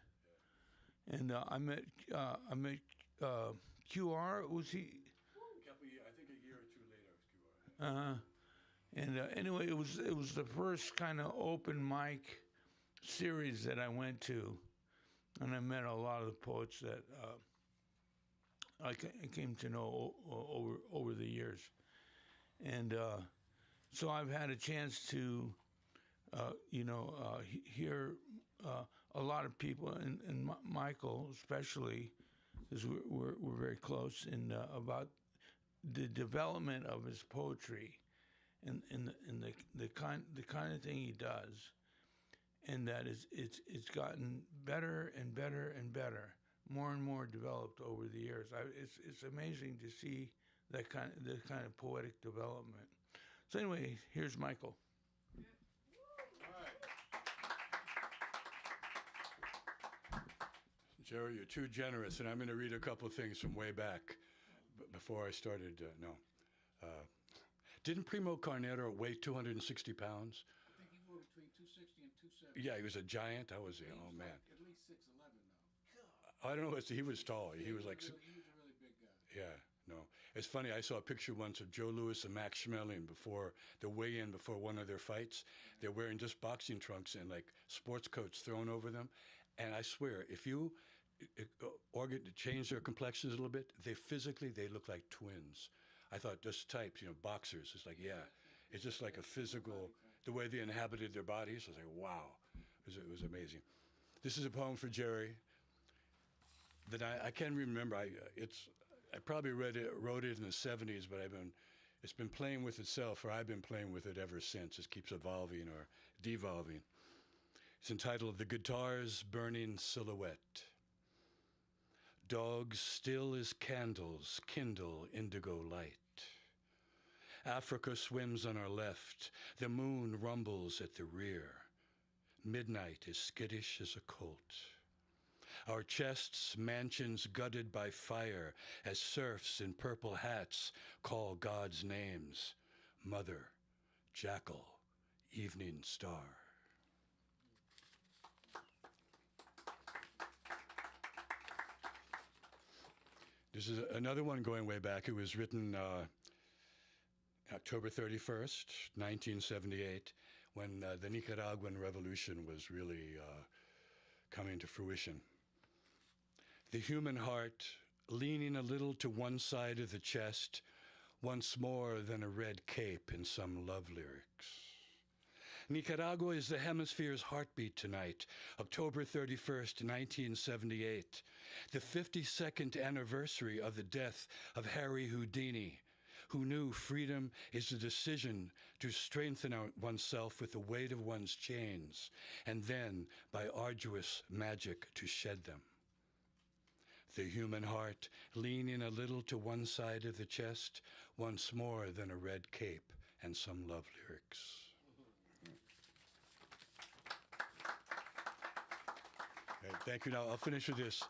And I met QR. Was he? I think a year or two later, And anyway, it was the first kind of open mic series that I went to, and I met a lot of the poets that I came to know over the years, and so I've had a chance to, hear a lot of people, and Michael especially, because we're very close, and about the development of his poetry, and the kind of thing he does, and that it's gotten better and better and better, more and more developed over the years. It's amazing to see the kind of poetic development. So anyway, here's Michael. Jerry, you're too generous, and I'm going to read a couple of things from way back before I started. Didn't Primo Carnero weigh 260 pounds? I think he wore between 260 and 270. Yeah, he was a giant. Oh man. At least 6'11" now. I don't know. He was tall. He was like. He was a really big guy. Yeah, no. It's funny. I saw a picture once of Joe Louis and Max Schmeling before the weigh-in before one of their fights. They're wearing just boxing trunks and like sports coats thrown over them, and I swear, if you change their complexions a little bit, they look like twins. I thought just types, boxers. It's like, yeah, it's just like a physical, the way they inhabited their bodies. I was like, wow, it was amazing. This is a poem for Jerry that I can't remember. I probably wrote it in the 70s, but it's been playing with itself, or I've been playing with it ever since. It keeps evolving or devolving. It's entitled "The Guitar's Burning Silhouette." Dogs still as candles kindle indigo light. Africa swims on our left. The moon rumbles at the rear. Midnight is skittish as a colt. Our chests, mansions gutted by fire, as serfs in purple hats call God's names. Mother, Jackal, Evening Star. This is another one going way back. It was written October 31st, 1978, when the Nicaraguan Revolution was really coming to fruition. The human heart, leaning a little to one side of the chest, once more than a red cape in some love lyrics. Nicaragua is the hemisphere's heartbeat tonight, October 31st, 1978, the 52nd anniversary of the death of Harry Houdini, who knew freedom is a decision to strengthen oneself with the weight of one's chains, and then, by arduous magic, to shed them. The human heart, leaning a little to one side of the chest, once more than a red cape and some love lyrics. Okay, thank you. Now, I'll finish with this.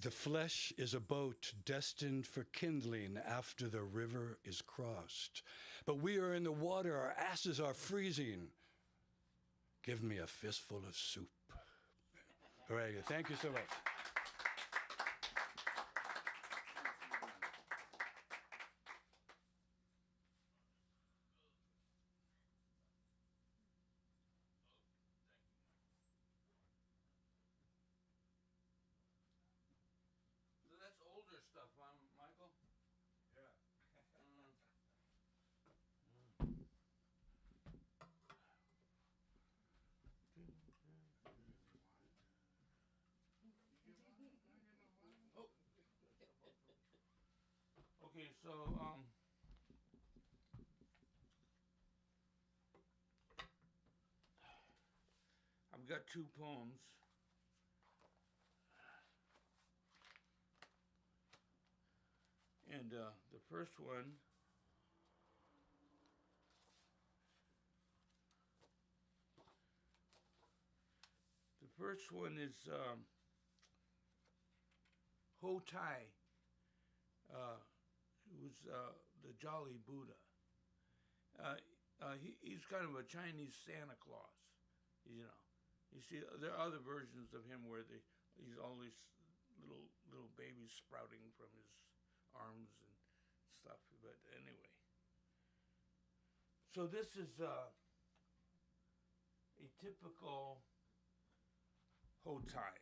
The flesh is a boat destined for kindling after the river is crossed. But we are in the water, our asses are freezing. Give me a fistful of soup. All right, thank you so much. Okay, so I've got two poems. And the first one is Ho Tai. It was the Jolly Buddha. He's kind of a Chinese Santa Claus. You know, you see, there are other versions of him where he's all these little babies sprouting from his arms and stuff. But anyway, so this is a typical Hotai.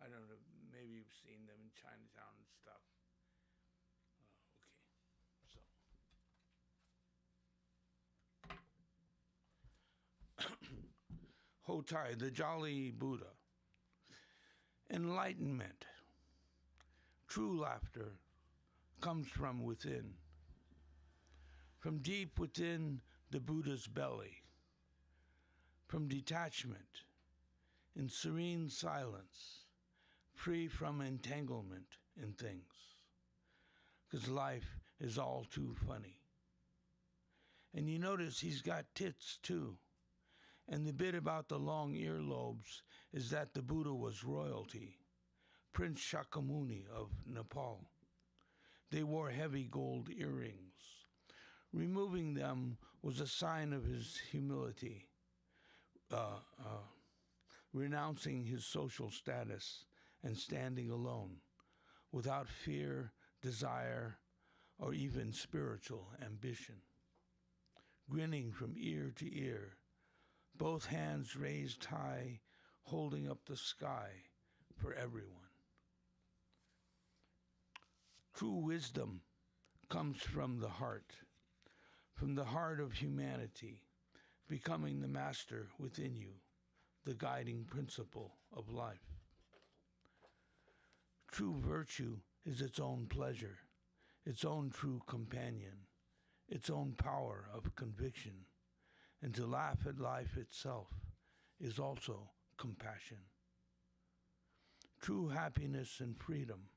I don't know, maybe you've seen them in Chinatown and stuff. Okay, so Hotai, the Jolly Buddha. Enlightenment, true laughter, comes from within. From deep within the Buddha's belly. From detachment, in serene silence, free from entanglement in things. Because life is all too funny. And you notice he's got tits too. And the bit about the long earlobes is that the Buddha was royalty, Prince Shakyamuni of Nepal. They wore heavy gold earrings. Removing them was a sign of his humility, renouncing his social status and standing alone, without fear, desire, or even spiritual ambition. Grinning from ear to ear, both hands raised high, holding up the sky for everyone. True wisdom comes from the heart of humanity, becoming the master within you, the guiding principle of life. True virtue is its own pleasure, its own true companion, its own power of conviction, and to laugh at life itself is also compassion. True happiness and freedom,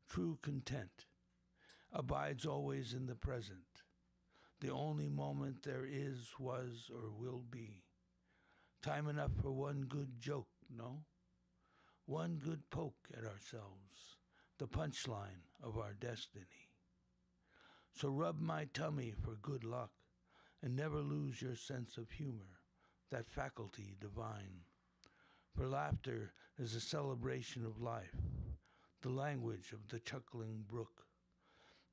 true content, abides always in the present, the only moment there is, was, or will be. Time enough for one good joke, no? One good poke at ourselves, the punchline of our destiny. So rub my tummy for good luck, and never lose your sense of humor, that faculty divine. For laughter is a celebration of life, the language of the chuckling brook,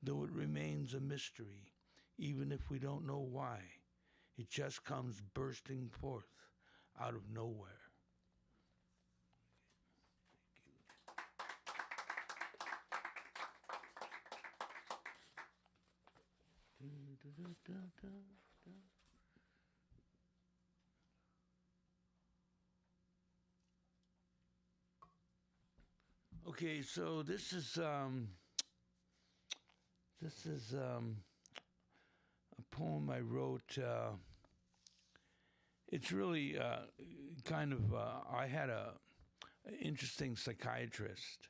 though it remains a mystery, even if we don't know why. It just comes bursting forth out of nowhere. Okay, so this is a poem I wrote. It's really kind of. I had an interesting psychiatrist,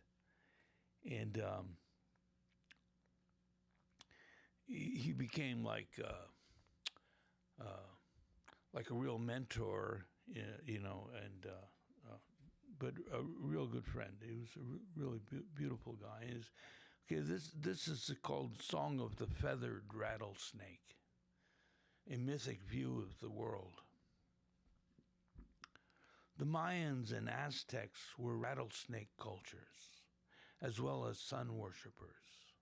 and he became like a real mentor, you know, and but a real good friend. He was a really beautiful guy. Okay, this is called "Song of the Feathered Rattlesnake," a mythic view of the world. The Mayans and Aztecs were rattlesnake cultures, as well as sun worshippers,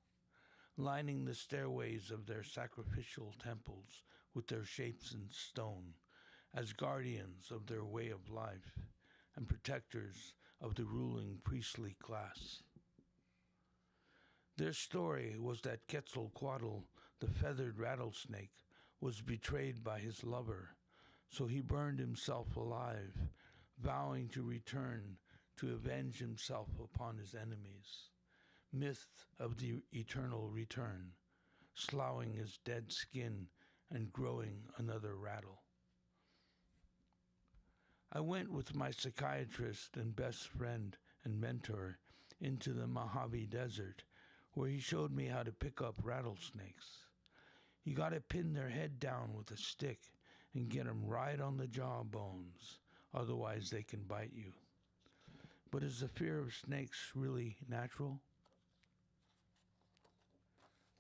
lining the stairways of their sacrificial temples with their shapes in stone, as guardians of their way of life and protectors of the ruling priestly class. Their story was that Quetzalcoatl, the feathered rattlesnake, was betrayed by his lover, so he burned himself alive, vowing to return to avenge himself upon his enemies. Myth of the eternal return, sloughing his dead skin and growing another rattle. I went with my psychiatrist and best friend and mentor into the Mojave Desert, where he showed me how to pick up rattlesnakes. You gotta pin their head down with a stick and get them right on the jawbones, otherwise they can bite you. But is the fear of snakes really natural?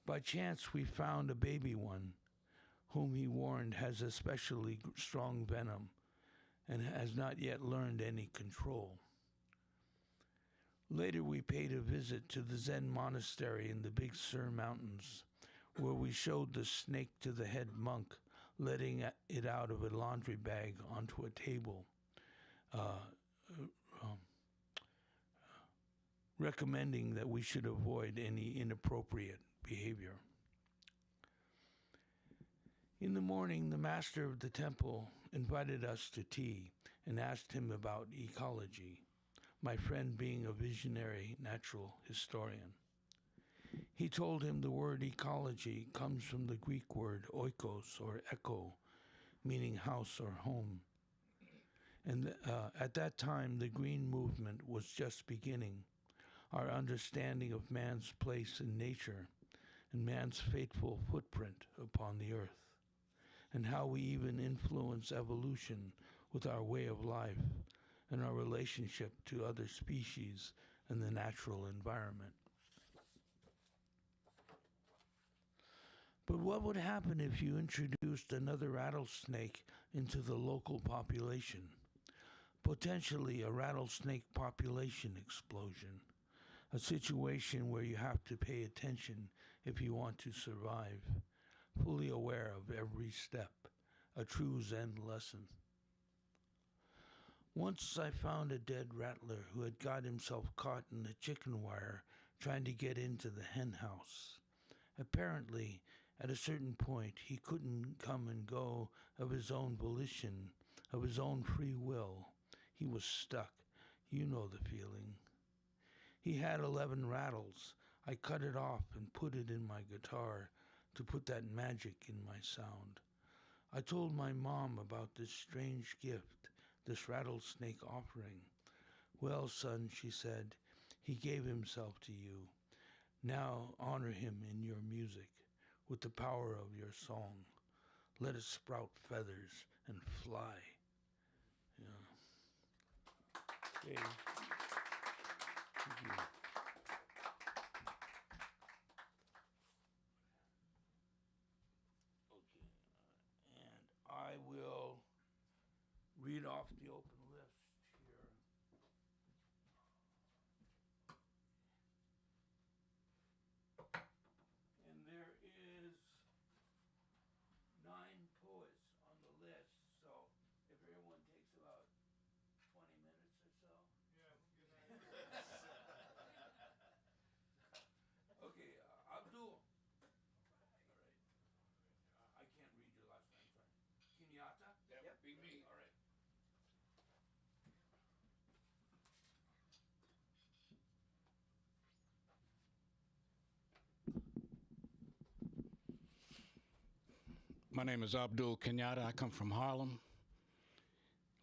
By chance, we found a baby one, whom he warned has especially strong venom, and has not yet learned any control. Later, we paid a visit to the Zen monastery in the Big Sur Mountains, where we showed the snake to the head monk, letting it out of a laundry bag onto a table, recommending that we should avoid any inappropriate behavior. In the morning, the master of the temple invited us to tea and asked him about ecology, my friend being a visionary natural historian. He told him the word ecology comes from the Greek word oikos, or echo, meaning house or home. And at that time, the green movement was just beginning. Our understanding of man's place in nature and man's fateful footprint upon the earth, and how we even influence evolution with our way of life and our relationship to other species and the natural environment. But what would happen if you introduced another rattlesnake into the local population? Potentially a rattlesnake population explosion, a situation where you have to pay attention if you want to survive, fully aware of every step, a true Zen lesson. Once I found a dead rattler who had got himself caught in the chicken wire trying to get into the hen house. Apparently, at a certain point, he couldn't come and go of his own volition, of his own free will. He was stuck. You know the feeling. He had 11 rattles. I cut it off and put it in my guitar to put that magic in my sound. I told my mom about this strange gift, this rattlesnake offering. Well, son, she said, he gave himself to you. Now honor him in your music, with the power of your song. Let it sprout feathers and fly. Yeah. Okay. Thank you. Okay. And I will read off the open list here. And there is 9 poets on the list, so if everyone takes about 20 minutes or so. Yeah, good idea. Okay, Abdul. All right. I can't read your last name, sorry. Kenyatta? That would be me. All right. My name is Abdul Kenyatta. I come from Harlem.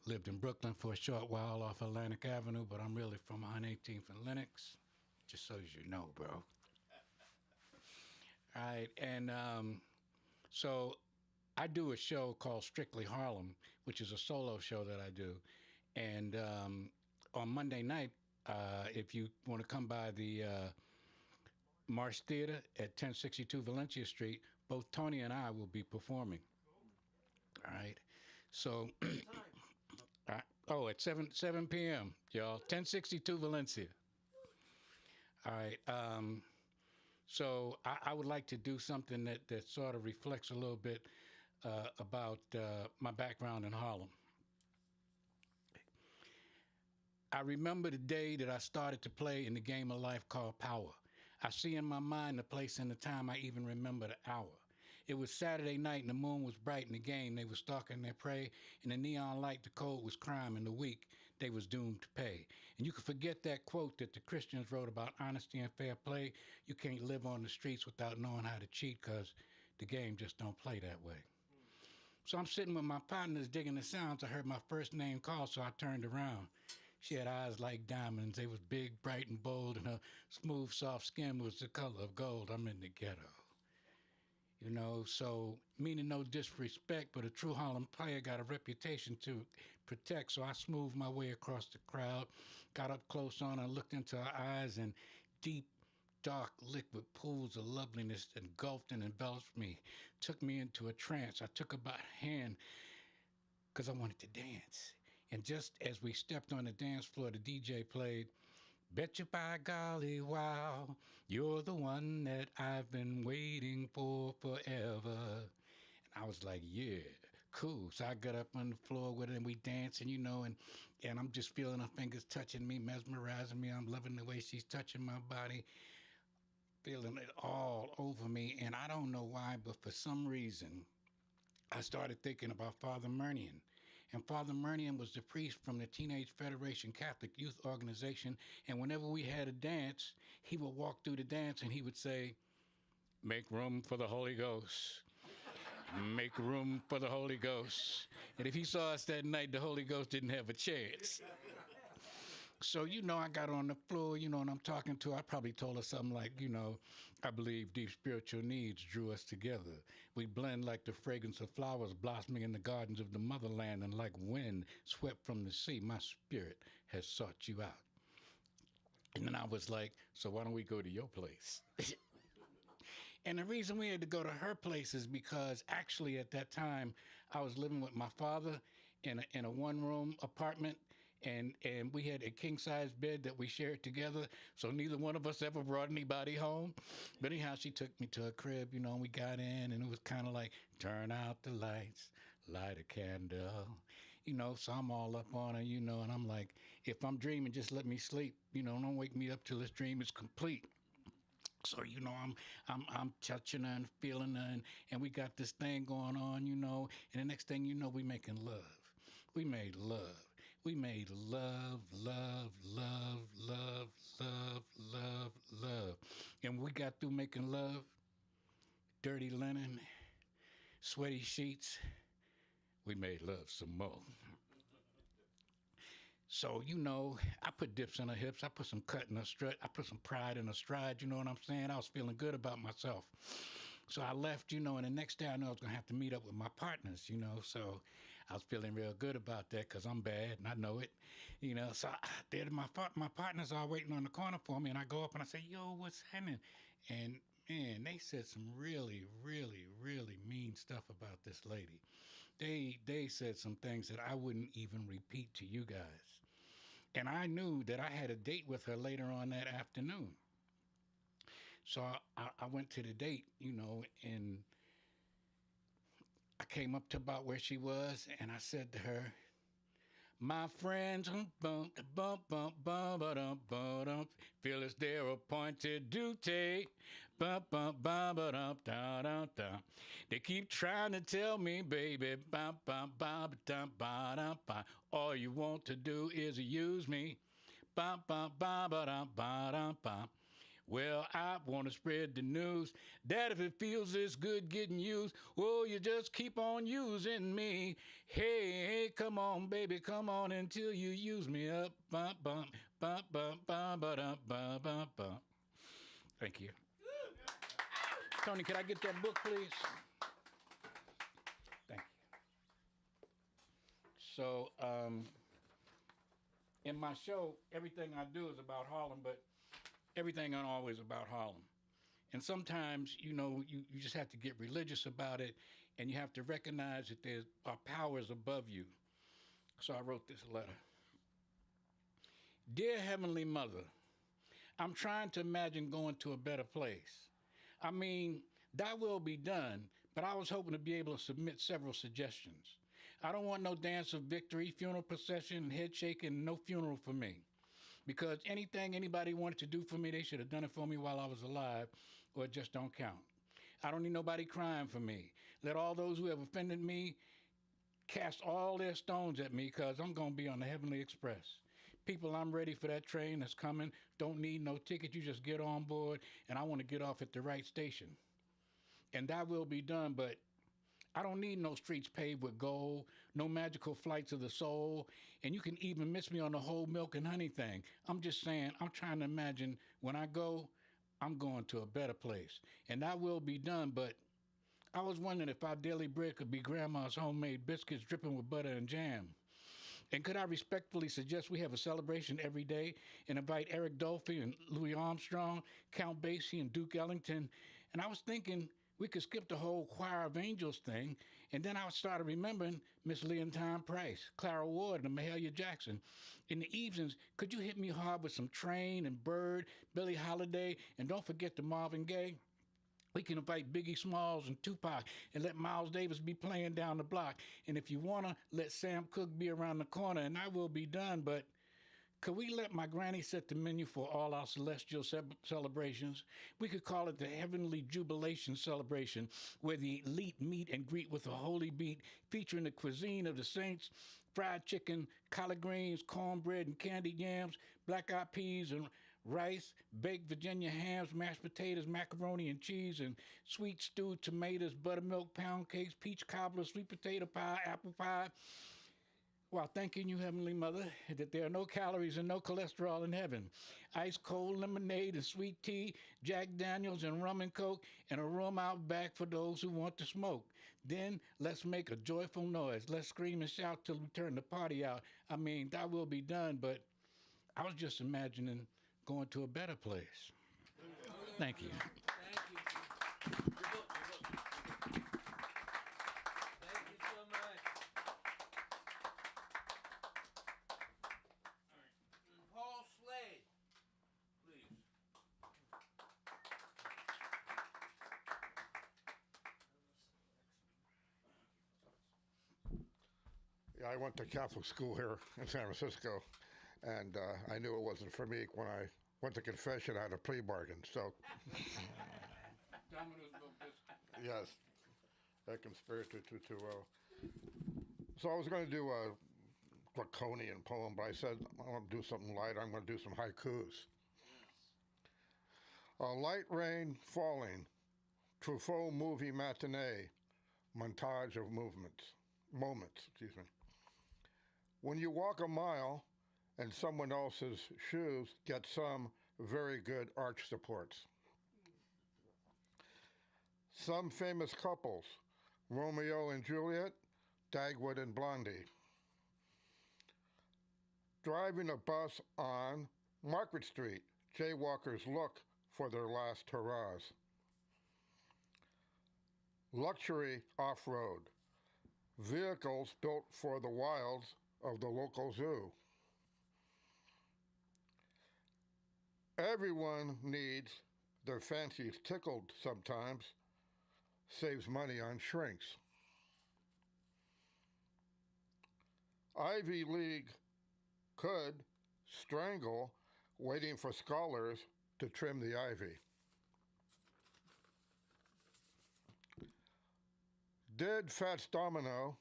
Lived in Brooklyn for a short while off Atlantic Avenue, but I'm really from 118th and Lenox, just so as you know, bro. All right, and so I do a show called Strictly Harlem, which is a solo show that I do. And on Monday night, if you want to come by the Marsh Theater at 1062 Valencia Street, both Tony and I will be performing. All right. So, at 7 p.m., y'all, 1062 Valencia. All right. So I would like to do something that sort of reflects a little bit about my background in Harlem. I remember the day that I started to play in the game of life called Power. I see in my mind the place and the time. I even remember the hour. It was Saturday night and the moon was bright in the game. They were stalking their prey. In the neon light, the code was crime, and the weak, they was doomed to pay. And you can forget that quote that the Christians wrote about honesty and fair play. You can't live on the streets without knowing how to cheat, because the game just don't play that way. So I'm sitting with my partners digging the sounds. I heard my first name called, so I turned around. She had eyes like diamonds. They was big, bright, and bold, and her smooth, soft skin was the color of gold. I'm in the ghetto. You know, so meaning no disrespect, but a true Harlem player got a reputation to protect. So I smoothed my way across the crowd, got up close on her, looked into her eyes, and deep, dark, liquid pools of loveliness engulfed and enveloped me, took me into a trance. I took her by the hand because I wanted to dance. And just as we stepped on the dance floor, the DJ played, "Bet you by golly, wow, you're the one that I've been waiting for forever." And I was like, yeah, cool. So I got up on the floor with her and we dancing, and I'm just feeling her fingers touching me, mesmerizing me. I'm loving the way she's touching my body, feeling it all over me. And I don't know why, but for some reason, I started thinking about Father Murnian. And Father Murnian was the priest from the Teenage Federation Catholic Youth Organization. And whenever we had a dance, he would walk through the dance and he would say, "Make room for the Holy Ghost. Make room for the Holy Ghost." And if he saw us that night, the Holy Ghost didn't have a chance. So, I got on the floor, and I'm talking to her. I probably told her something like, "I believe deep spiritual needs drew us together. We blend like the fragrance of flowers blossoming in the gardens of the motherland, and like wind swept from the sea, my spirit has sought you out." And then I was like, "So why don't we go to your place?" And the reason we had to go to her place is because actually at that time I was living with my father in a one-room apartment, and we had a king-size bed that we shared together, so neither one of us ever brought anybody home. But anyhow, she took me to her crib, and we got in, and it was kind of like, "Turn out the lights, light a candle." So I'm all up on her, and I'm like, if I'm dreaming, just let me sleep. Don't wake me up till this dream is complete. So, I'm touching her and feeling her, and we got this thing going on, and the next thing you know, we making love. We made love. We made love, love, love, love, love, love, love. And when we got through making love, dirty linen, sweaty sheets, we made love some more. So, I put dips in her hips. I put some cut in her strut. I put some pride in her stride. You know what I'm saying? I was feeling good about myself. So I left, and the next day I knew I was going to have to meet up with my partners, So I was feeling real good about that because I'm bad and I know it, So my partners are waiting on the corner for me, and I go up and I say, "Yo, what's happening?" And, man, they said some really, really, really mean stuff about this lady. They said some things that I wouldn't even repeat to you guys. And I knew that I had a date with her later on that afternoon. So I went to the date, and I came up to about where she was, and I said to her, "My friends, bump, bump, bump, bump, bump, bump, feel it's their appointed duty. Bump, bump, bump, bump, da, da, da. They keep trying to tell me, baby, bump, bump, bump, bump, bump, bump. All you want to do is use me. Bump, bump, bump, bump, bump, bump. Well, I want to spread the news that if it feels this good getting used, well, you just keep on using me. Hey, come on, baby, come on until you use me up. Bump, bump, bump, bump, bump, bump, bump, bump, bump." Thank you. Tony, could I get that book, please? Thank you. So, in my show, everything I do is about Harlem, but everything ain't always about Harlem. And sometimes, you just have to get religious about it, and you have to recognize that there are powers above you. So I wrote this letter. "Dear Heavenly Mother, I'm trying to imagine going to a better place. I mean, thy will be done, but I was hoping to be able to submit several suggestions. I don't want no dance of victory, funeral procession, head shaking, no funeral for me. Because anything anybody wanted to do for me, they should have done it for me while I was alive, or it just don't count. I don't need nobody crying for me. Let all those who have offended me cast all their stones at me, because I'm going to be on the Heavenly Express. People, I'm ready for that train that's coming. Don't need no ticket. You just get on board, and I want to get off at the right station. And thy will be done, but I don't need no streets paved with gold, no magical flights of the soul, and you can even miss me on the whole milk and honey thing. I'm just saying, I'm trying to imagine when I go, I'm going to a better place. And thy will be done, but I was wondering if our daily bread could be Grandma's homemade biscuits dripping with butter and jam. And could I respectfully suggest we have a celebration every day and invite Eric Dolphy and Louis Armstrong, Count Basie and Duke Ellington? And I was thinking we could skip the whole choir of angels thing And then I started remembering Miss Leontine Price, Clara Ward, and Mahalia Jackson. In the evenings, could you hit me hard with some Train and Bird, Billie Holiday, and don't forget the Marvin Gaye? We can invite Biggie Smalls and Tupac and let Miles Davis be playing down the block. And if you want to, let Sam Cooke be around the corner, and I will be done. But could we let my granny set the menu for all our celestial celebrations? We could call it the Heavenly Jubilation Celebration, where the elite meet and greet with a holy beat, featuring the cuisine of the saints, fried chicken, collard greens, cornbread and candied yams, black-eyed peas and rice, baked Virginia hams, mashed potatoes, macaroni and cheese, and sweet stewed tomatoes, buttermilk, pound cakes, peach cobbler, sweet potato pie, apple pie. While thanking you, Heavenly Mother, that there are no calories and no cholesterol in heaven. Ice cold lemonade and sweet tea, Jack Daniels and rum and coke, and a room out back for those who want to smoke. Then let's make a joyful noise. Let's scream and shout till we turn the party out. I mean, thy will be done, but I was just imagining going to a better place. Thank you. Thank you. Thank you so much. Paul Slade, please. Yeah, I went to Catholic school here in San Francisco, and I knew it wasn't for me. When I went to confession, I had a plea bargain. So, yes, that conspirator too well. So I was going to do a draconian poem, but I said I want to do something light. I'm going to do some haikus. A light rain falling, Truffaut movie matinee, montage of moments. Excuse me. When you walk a mile and someone else's shoes get some very good arch supports. Some famous couples, Romeo and Juliet, Dagwood and Blondie. Driving a bus on Market Street, jaywalkers look for their last hurrahs. Luxury off-road, vehicles built for the wilds of the local zoo. Everyone needs their fancies tickled sometimes, saves money on shrinks. Ivy League could strangle waiting for scholars to trim the ivy. Did Fats Domino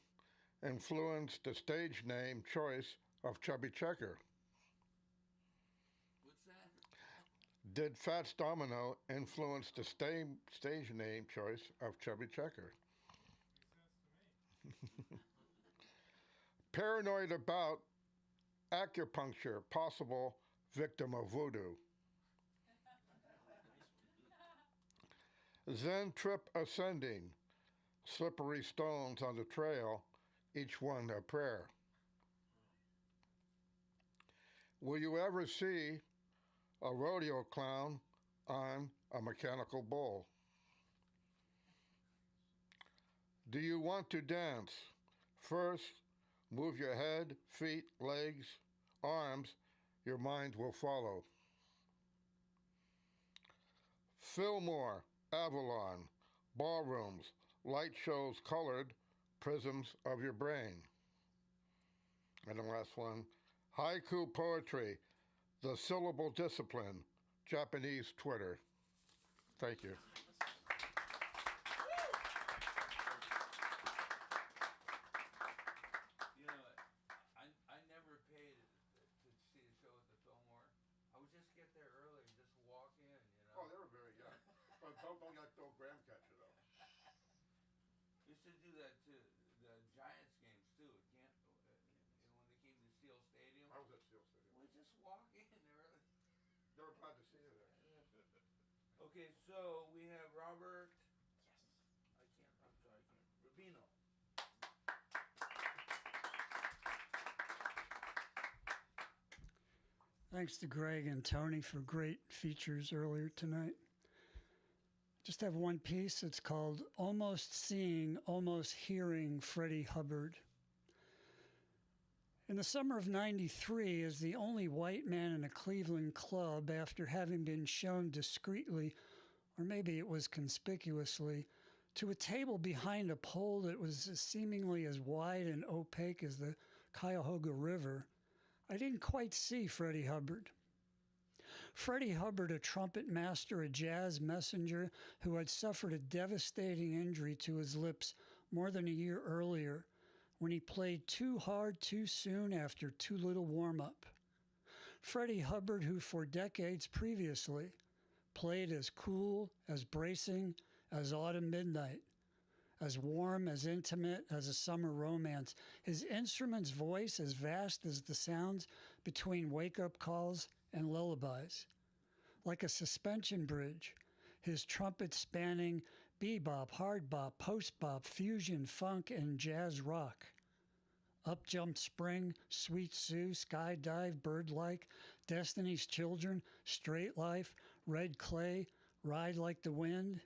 influence the stage name choice of Chubby Checker? What's that? Did Fats Domino influence the stage name choice of Chubby Checker? Paranoid about acupuncture, possible victim of voodoo. Zen trip ascending, slippery stones on the trail, each one a prayer. Will you ever see a rodeo clown on a mechanical bull? Do you want to dance? First, move your head, feet, legs, arms, your mind will follow. Fillmore, Avalon, ballrooms, light shows colored prisms of your brain. And the last one, haiku poetry, the syllable discipline, Japanese Twitter. Thank you. You know, I never paid to see the show at the Fillmore. I would just get there early and just walk in, you know. Oh, they were very young. But don't let Bill Graham catch you, though. Used to do that to the Giants games too. It can't, when they came to Steel Stadium. I was at Steel Stadium. We just walk in early. They were glad to see you there. Okay, so we have Robert. Rubino. Thanks to Greg and Tony for great features earlier tonight. Just have one piece. It's called Almost Seeing, Almost Hearing Freddie Hubbard. In the summer of '93, as the only white man in a Cleveland club, after having been shown discreetly, or maybe it was conspicuously, to a table behind a pole that was seemingly as wide and opaque as the Cuyahoga River, I didn't quite see Freddie Hubbard. Freddie Hubbard, a trumpet master, a jazz messenger who had suffered a devastating injury to his lips more than a year earlier when he played too hard too soon after too little warm-up. Freddie Hubbard, who for decades previously played as cool, as bracing as autumn midnight, as warm, as intimate as a summer romance, his instrument's voice as vast as the sounds between wake-up calls and lullabies. Like a suspension bridge, his trumpet spanning bebop, hard bop, post-bop, fusion, funk, and jazz rock. Up Jumped Spring, Sweet Sue, Skydive, Birdlike, Destiny's Children, Straight Life, Red Clay, Ride Like the Wind,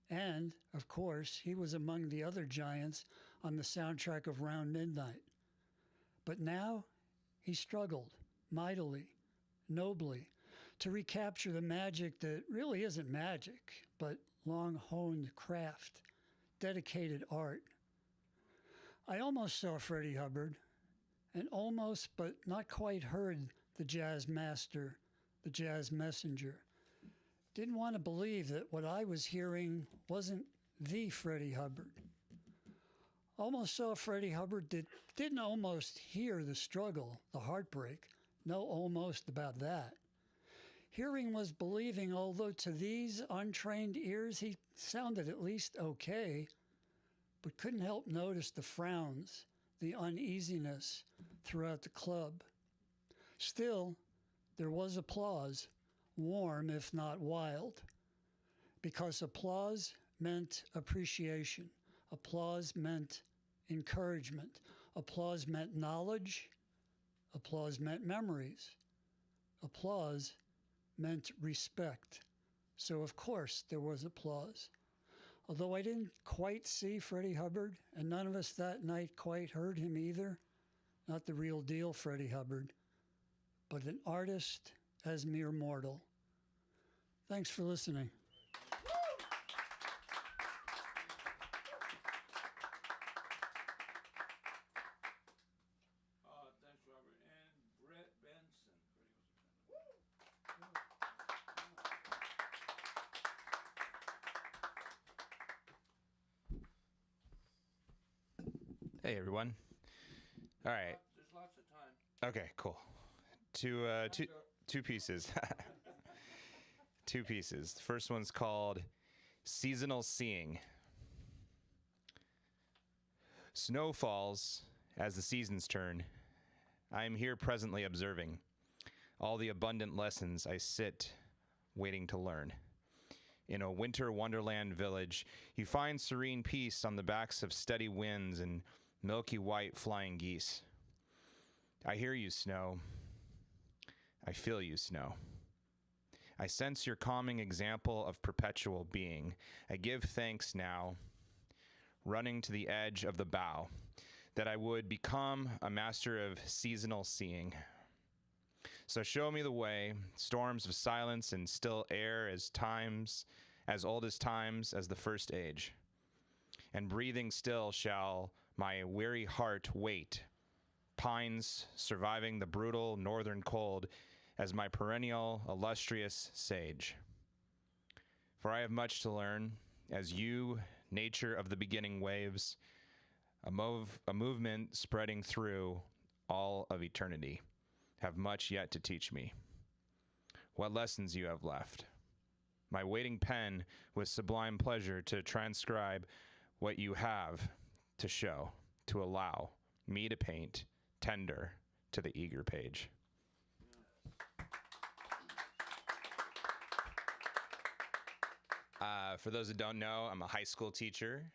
and, of course, he was among the other giants on the soundtrack of Round Midnight. But now he struggled mightily, nobly, to recapture the magic that really isn't magic, but long-honed craft, dedicated art. I almost saw Freddie Hubbard, and almost but not quite heard the jazz master, the jazz messenger. Didn't want to believe that what I was hearing wasn't the Freddie Hubbard. Almost saw Freddie Hubbard, didn't almost hear the struggle, the heartbreak. No almost about that. Hearing was believing, although to these untrained ears he sounded at least okay, but couldn't help notice the frowns, the uneasiness throughout the club. Still, there was applause, warm if not wild, because applause meant appreciation. Applause meant encouragement. Applause meant knowledge. Applause meant memories. Applause meant respect. So, of course, there was applause. Although I didn't quite see Freddie Hubbard, and none of us that night quite heard him either, not the real deal Freddie Hubbard, but an artist as mere mortal. Thanks for listening. Thanks, Robert. And Brett Benson. Hey, everyone. All right. There's lots of time. Okay, cool. Two pieces. Two pieces. The first one's called Seasonal Seeing. Snow falls as the seasons turn. I am here presently observing all the abundant lessons I sit waiting to learn. In a winter wonderland village, you find serene peace on the backs of steady winds and milky white flying geese. I hear you, snow. I feel you, snow. I sense your calming example of perpetual being. I give thanks now, running to the edge of the bough, that I would become a master of seasonal seeing. So show me the way, storms of silence and still air as old as times as the first age. And breathing still shall my weary heart wait, pines surviving the brutal northern cold as my perennial illustrious sage. For I have much to learn, as you, nature of the beginning waves, a movement spreading through all of eternity, have much yet to teach me. What lessons you have left. My waiting pen with sublime pleasure to transcribe what you have to show, to allow me to paint, tender to the eager page. For those that don't know, I'm a high school teacher.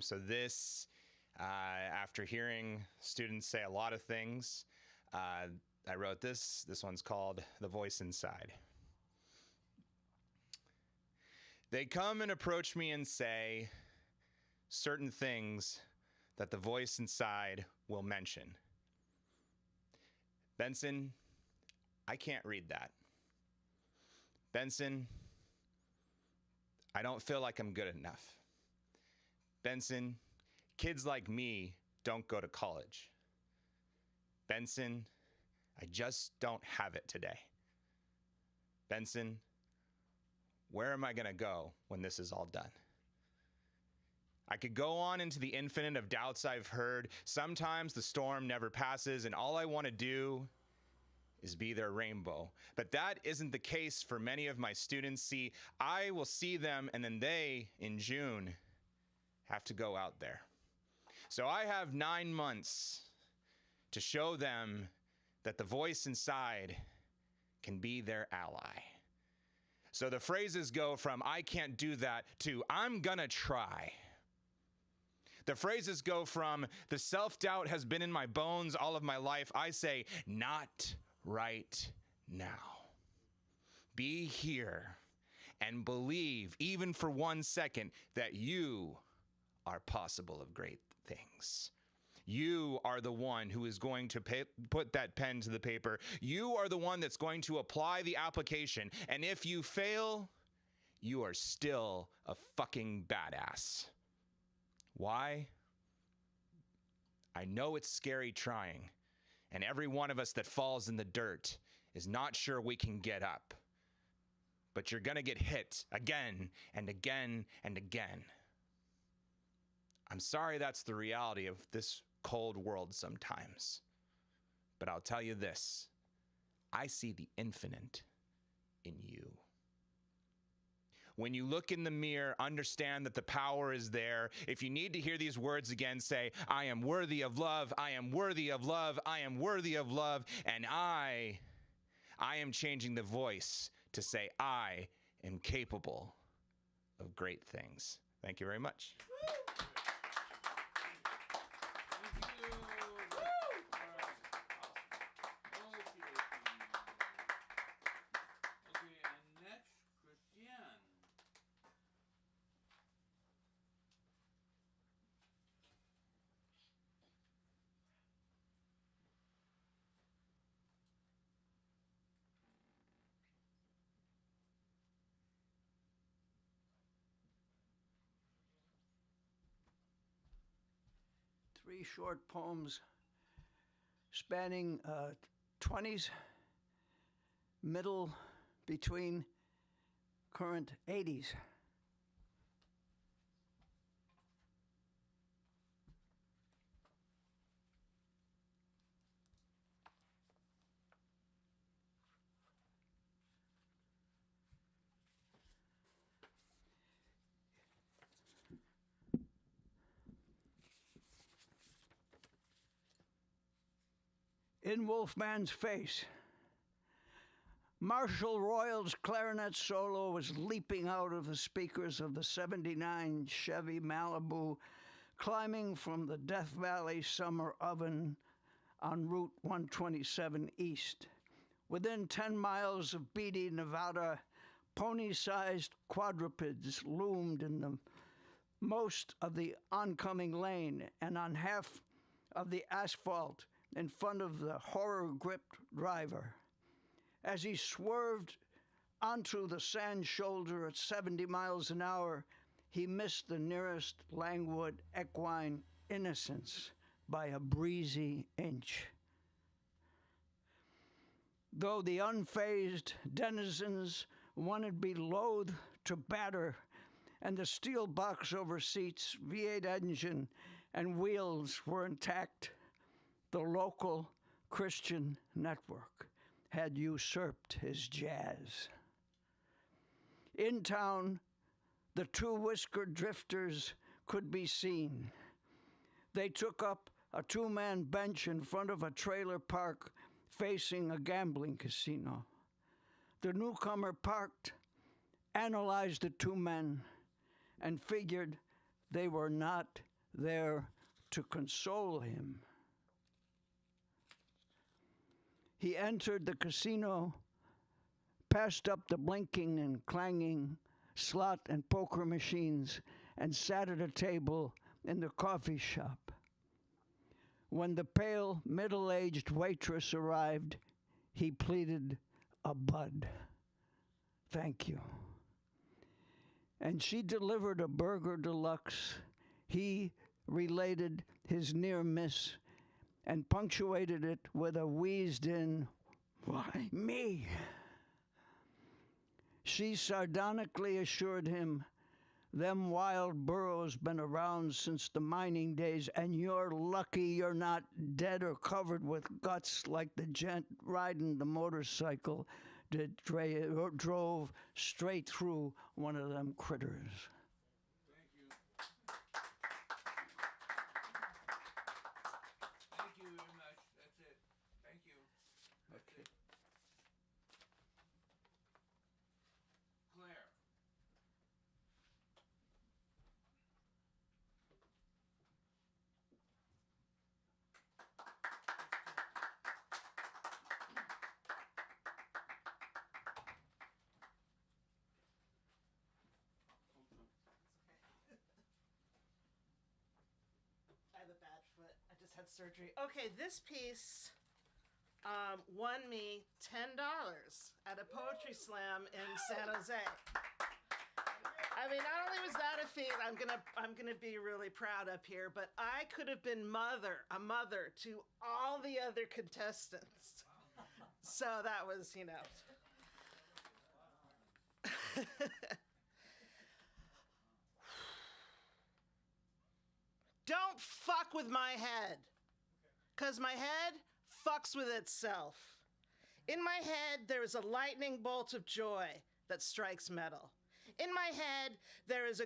So this, after hearing students say a lot of things, I wrote this. This one's called The Voice Inside. They come and approach me and say certain things that the voice inside will mention. Benson, I can't read that. Benson, I don't feel like I'm good enough. Benson, kids like me don't go to college. Benson, I just don't have it today. Benson, where am I going to go when this is all done? I could go on into the infinite of doubts I've heard. Sometimes the storm never passes, and all I want to do is be their rainbow. But that isn't the case for many of my students. See, I will see them, and then they, in June, have to go out there. So I have 9 months to show them that the voice inside can be their ally. So the phrases go from I can't do that to I'm gonna try. The phrases go from the self-doubt has been in my bones all of my life. I say, not right now. Be here and believe, even for 1 second, that you are possible of great things. You are the one who is going to put that pen to the paper. You are the one that's going to apply the application. And if you fail, you are still a fucking badass. Why? I know it's scary trying, and every one of us that falls in the dirt is not sure we can get up. But you're gonna get hit again and again and again. I'm sorry that's the reality of this cold world sometimes. But I'll tell you this, I see the infinite in you. When you look in the mirror, understand that the power is there. If you need to hear these words again, say, I am worthy of love, I am worthy of love, I am worthy of love, and I am changing the voice to say, I am capable of great things. Thank you very much. Three short poems spanning 20s, middle between current 80s. In Wolfman's Face. Marshall Royal's clarinet solo was leaping out of the speakers of the '79 Chevy Malibu, climbing from the Death Valley summer oven on Route 127 East. Within 10 miles of Beatty, Nevada, pony-sized quadrupeds loomed in the most of the oncoming lane and on half of the asphalt in front of the horror-gripped driver. As he swerved onto the sand shoulder at 70 miles an hour, he missed the nearest languid equine innocence by a breezy inch. Though the unfazed denizens wanted be loath to batter, and the steel box over seats, V8 engine, and wheels were intact, the local Christian network had usurped his jazz. In town, the two whiskered drifters could be seen. They took up a two-man bench in front of a trailer park facing a gambling casino. The newcomer parked, analyzed the two men, and figured they were not there to console him. He entered the casino, passed up the blinking and clanging slot and poker machines, and sat at a table in the coffee shop. When the pale, middle-aged waitress arrived, he pleaded a bud. Thank you. And she delivered a burger deluxe. He related his near miss and punctuated it with a wheezed-in, "Why me?" She sardonically assured him, "Them wild burros been around since the mining days, and you're lucky you're not dead or covered with guts like the gent riding the motorcycle that drove straight through one of them critters." Thank you. Thank you very much. That's it. Thank you. That's it. Claire. I have a bad foot. I just had surgery. Okay, this piece won me $10 at a poetry slam in San Jose. I mean, not only was that a feat, I'm gonna be really proud up here, but I could have been a mother to all the other contestants. So that was, Don't fuck with my head, 'cause my head fucks with itself. In my head, there is a lightning bolt of joy that strikes metal. In my head, there is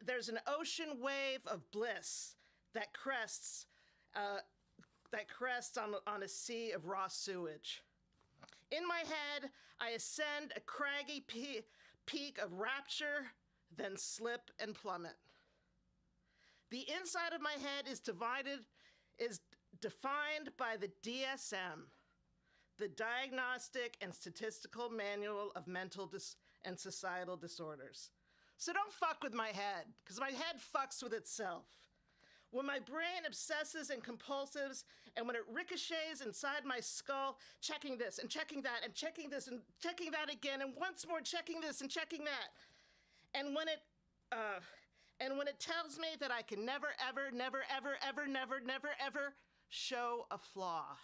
there's an ocean wave of bliss that crests on a sea of raw sewage. In my head, I ascend a craggy peak of rapture, then slip and plummet. The inside of my head is defined by the DSM, the Diagnostic and Statistical Manual of Mental and Societal Disorders. So don't fuck with my head, because my head fucks with itself. When my brain obsesses and compulsives, and when it ricochets inside my skull, checking this and checking that and checking this and checking that again, and once more checking this and checking that, and when it tells me that I can never, ever, never, ever, ever, never, never, ever show a flaw.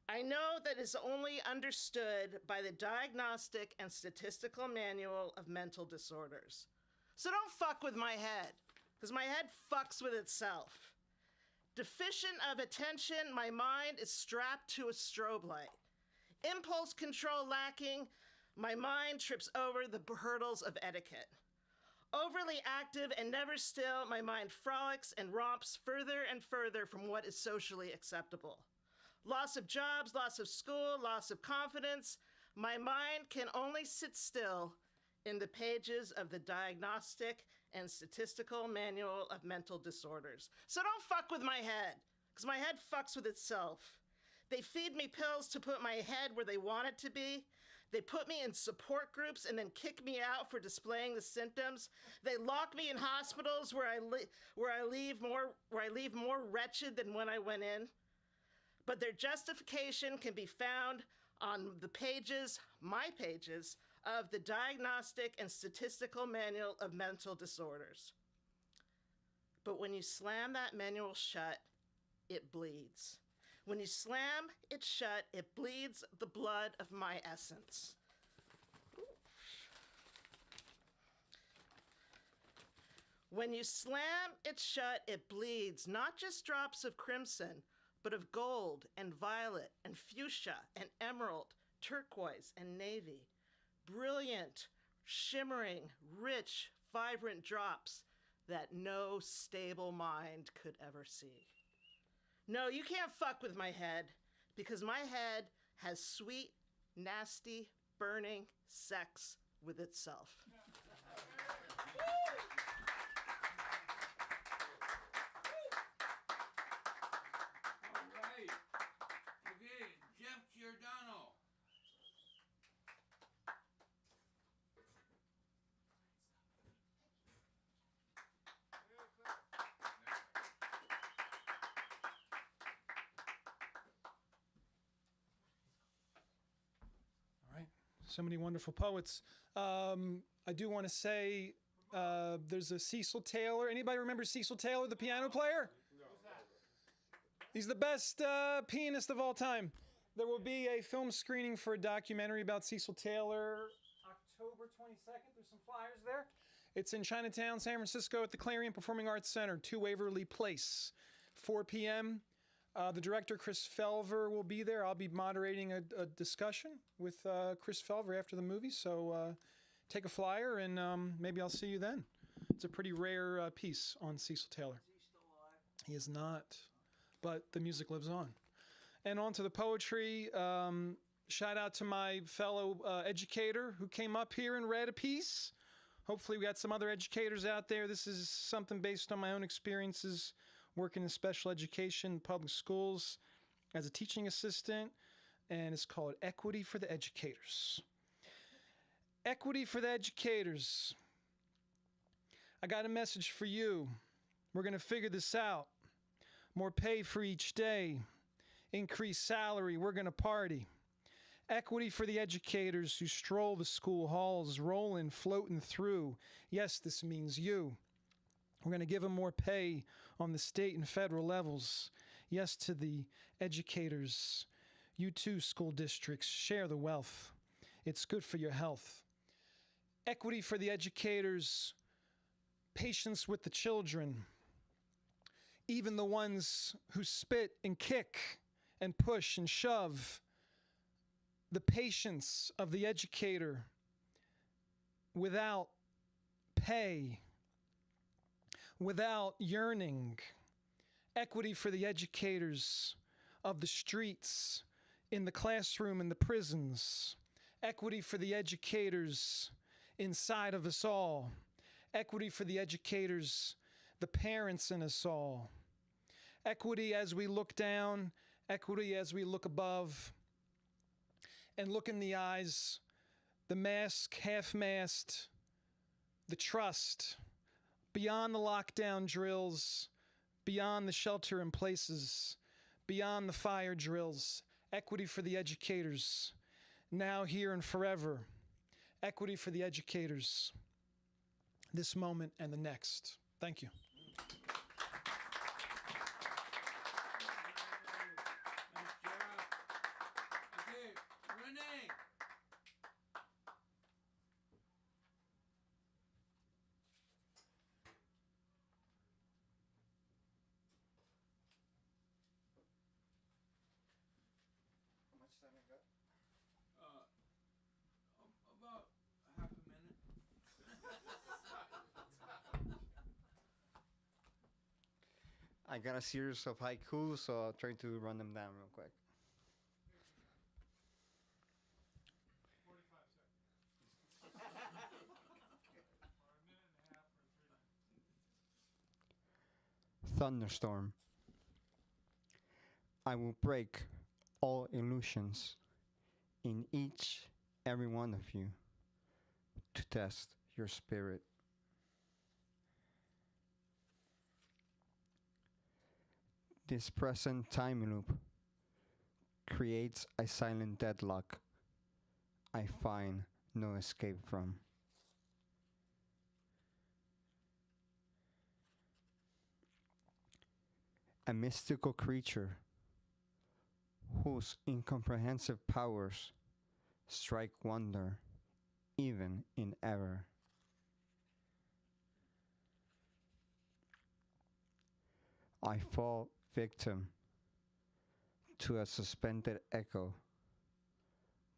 I know that is only understood by the Diagnostic and Statistical Manual of Mental Disorders. So don't fuck with my head, because my head fucks with itself. Deficient of attention, my mind is strapped to a strobe light. Impulse control lacking, my mind trips over the hurdles of etiquette. Overly active and never still, my mind frolics and romps further and further from what is socially acceptable. Loss of jobs, loss of school, loss of confidence. My mind can only sit still in the pages of the Diagnostic and Statistical Manual of Mental Disorders. So don't fuck with my head, because my head fucks with itself. They feed me pills to put my head where they want it to be. They put me in support groups and then kick me out for displaying the symptoms. They lock me in hospitals where I leave more wretched than when I went in. But their justification can be found on the pages, my pages, of the Diagnostic and Statistical Manual of Mental Disorders. But when you slam that manual shut, it bleeds. When you slam it shut, it bleeds the blood of my essence. When you slam it shut, it bleeds not just drops of crimson, but of gold and violet and fuchsia and emerald, turquoise and navy. Brilliant, shimmering, rich, vibrant drops that no stable mind could ever see. No, you can't fuck with my head, because my head has sweet, nasty, burning sex with itself. All right. Okay, Jeff Giordano. So many wonderful poets. I do want to say there's a Cecil Taylor. Anybody remember Cecil Taylor, the piano player? He's the best pianist of all time. There will be a film screening for a documentary about Cecil Taylor October 22nd. There's some flyers there. It's in Chinatown, San Francisco at the Clarion Performing Arts Center, 2 Waverly Place, 4 p.m. The director, Chris Felver, will be there. I'll be moderating a discussion with Chris Felver after the movie, so take a flyer and maybe I'll see you then. It's a pretty rare piece on Cecil Taylor. Is he still alive? He is not, but the music lives on. And on to the poetry. Shout out to my fellow educator who came up here and read a piece. Hopefully we got some other educators out there. This is something based on my own experiences working in special education, public schools as a teaching assistant, and it's called Equity for the Educators. Equity for the Educators. I got a message for you. We're going to figure this out. More pay for each day. Increased salary. We're going to party. Equity for the educators who stroll the school halls, rolling, floating through. Yes, this means you. We're going to give them more pay on the state and federal levels. Yes, to the educators. You too, school districts, share the wealth. It's good for your health. Equity for the educators. Patience with the children. Even the ones who spit and kick and push and shove. The patience of the educator without pay, without yearning. Equity for the educators of the streets, in the classroom, in the prisons. Equity for the educators inside of us all. Equity for the educators, the parents in us all. Equity as we look down, equity as we look above. And look in the eyes, the mask, half-mast, the trust, beyond the lockdown drills, beyond the shelter in places, beyond the fire drills. Equity for the educators, now, here, and forever. Equity for the educators, this moment and the next. Thank you. About half a minute. I got a series of haikus, so I'll try to run them down real quick. 45 seconds. Or a minute and a half or 3 minutes. Thunderstorm. I will break all illusions in every one of you to test your spirit. This present time loop creates a silent deadlock I find no escape from. A mystical creature whose incomprehensive powers strike wonder even in error. I fall victim to a suspended echo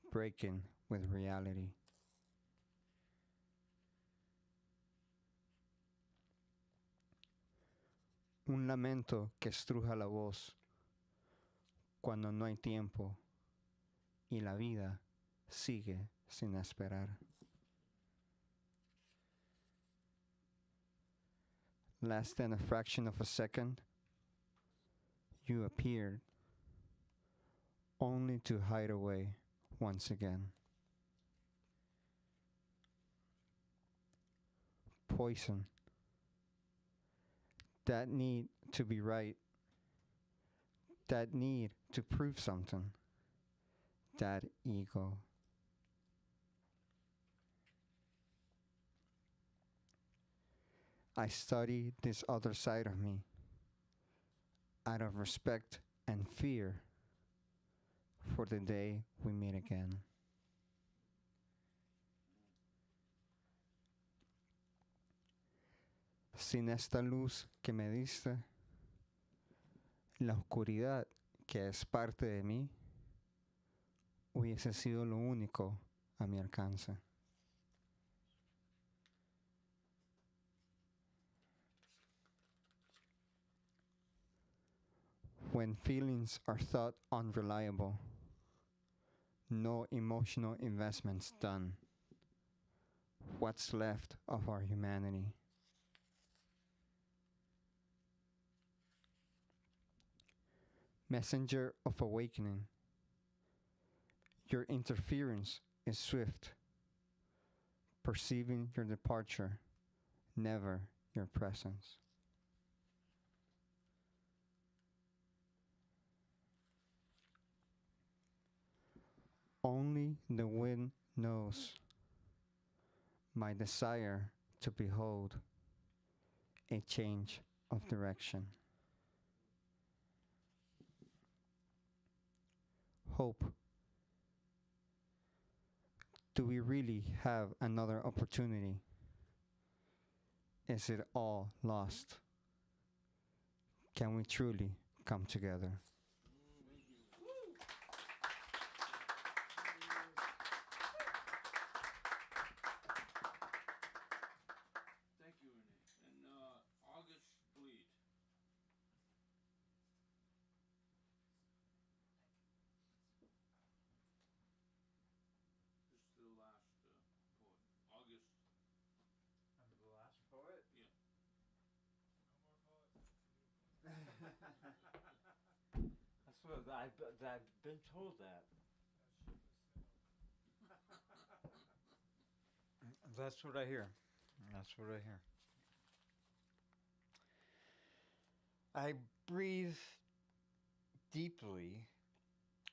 breaking with reality. Un lamento que estruja la voz cuando no hay tiempo y la vida sigue sin esperar. Less than a fraction of a second, you appeared, only to hide away once again. Poison. That need to be right. That need to prove something. That ego. I study this other side of me out of respect and fear for the day we meet again. Sin esta luz que me diste, la oscuridad que es parte de mí hubiese sido lo único a mi alcance. When feelings are thought unreliable, no emotional investments done, what's left of our humanity? Messenger of awakening, your interference is swift, perceiving your departure, never your presence. Only the wind knows my desire to behold a change of direction. Hope. Do we really have another opportunity? Is it all lost? Can we truly come together? Thank you, Renee. And August Bleed. This is the last poet. August. I'm the last poet? Yeah. That's what I've been told that. That's what I hear. That's what I hear. I breathe deeply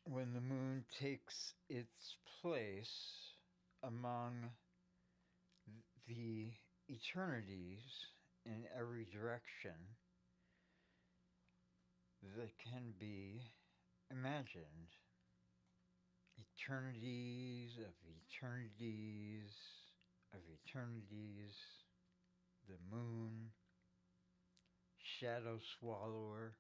when the moon takes its place among the eternities in every direction that can be imagined. Eternities of eternities of eternities, the moon, shadow swallower.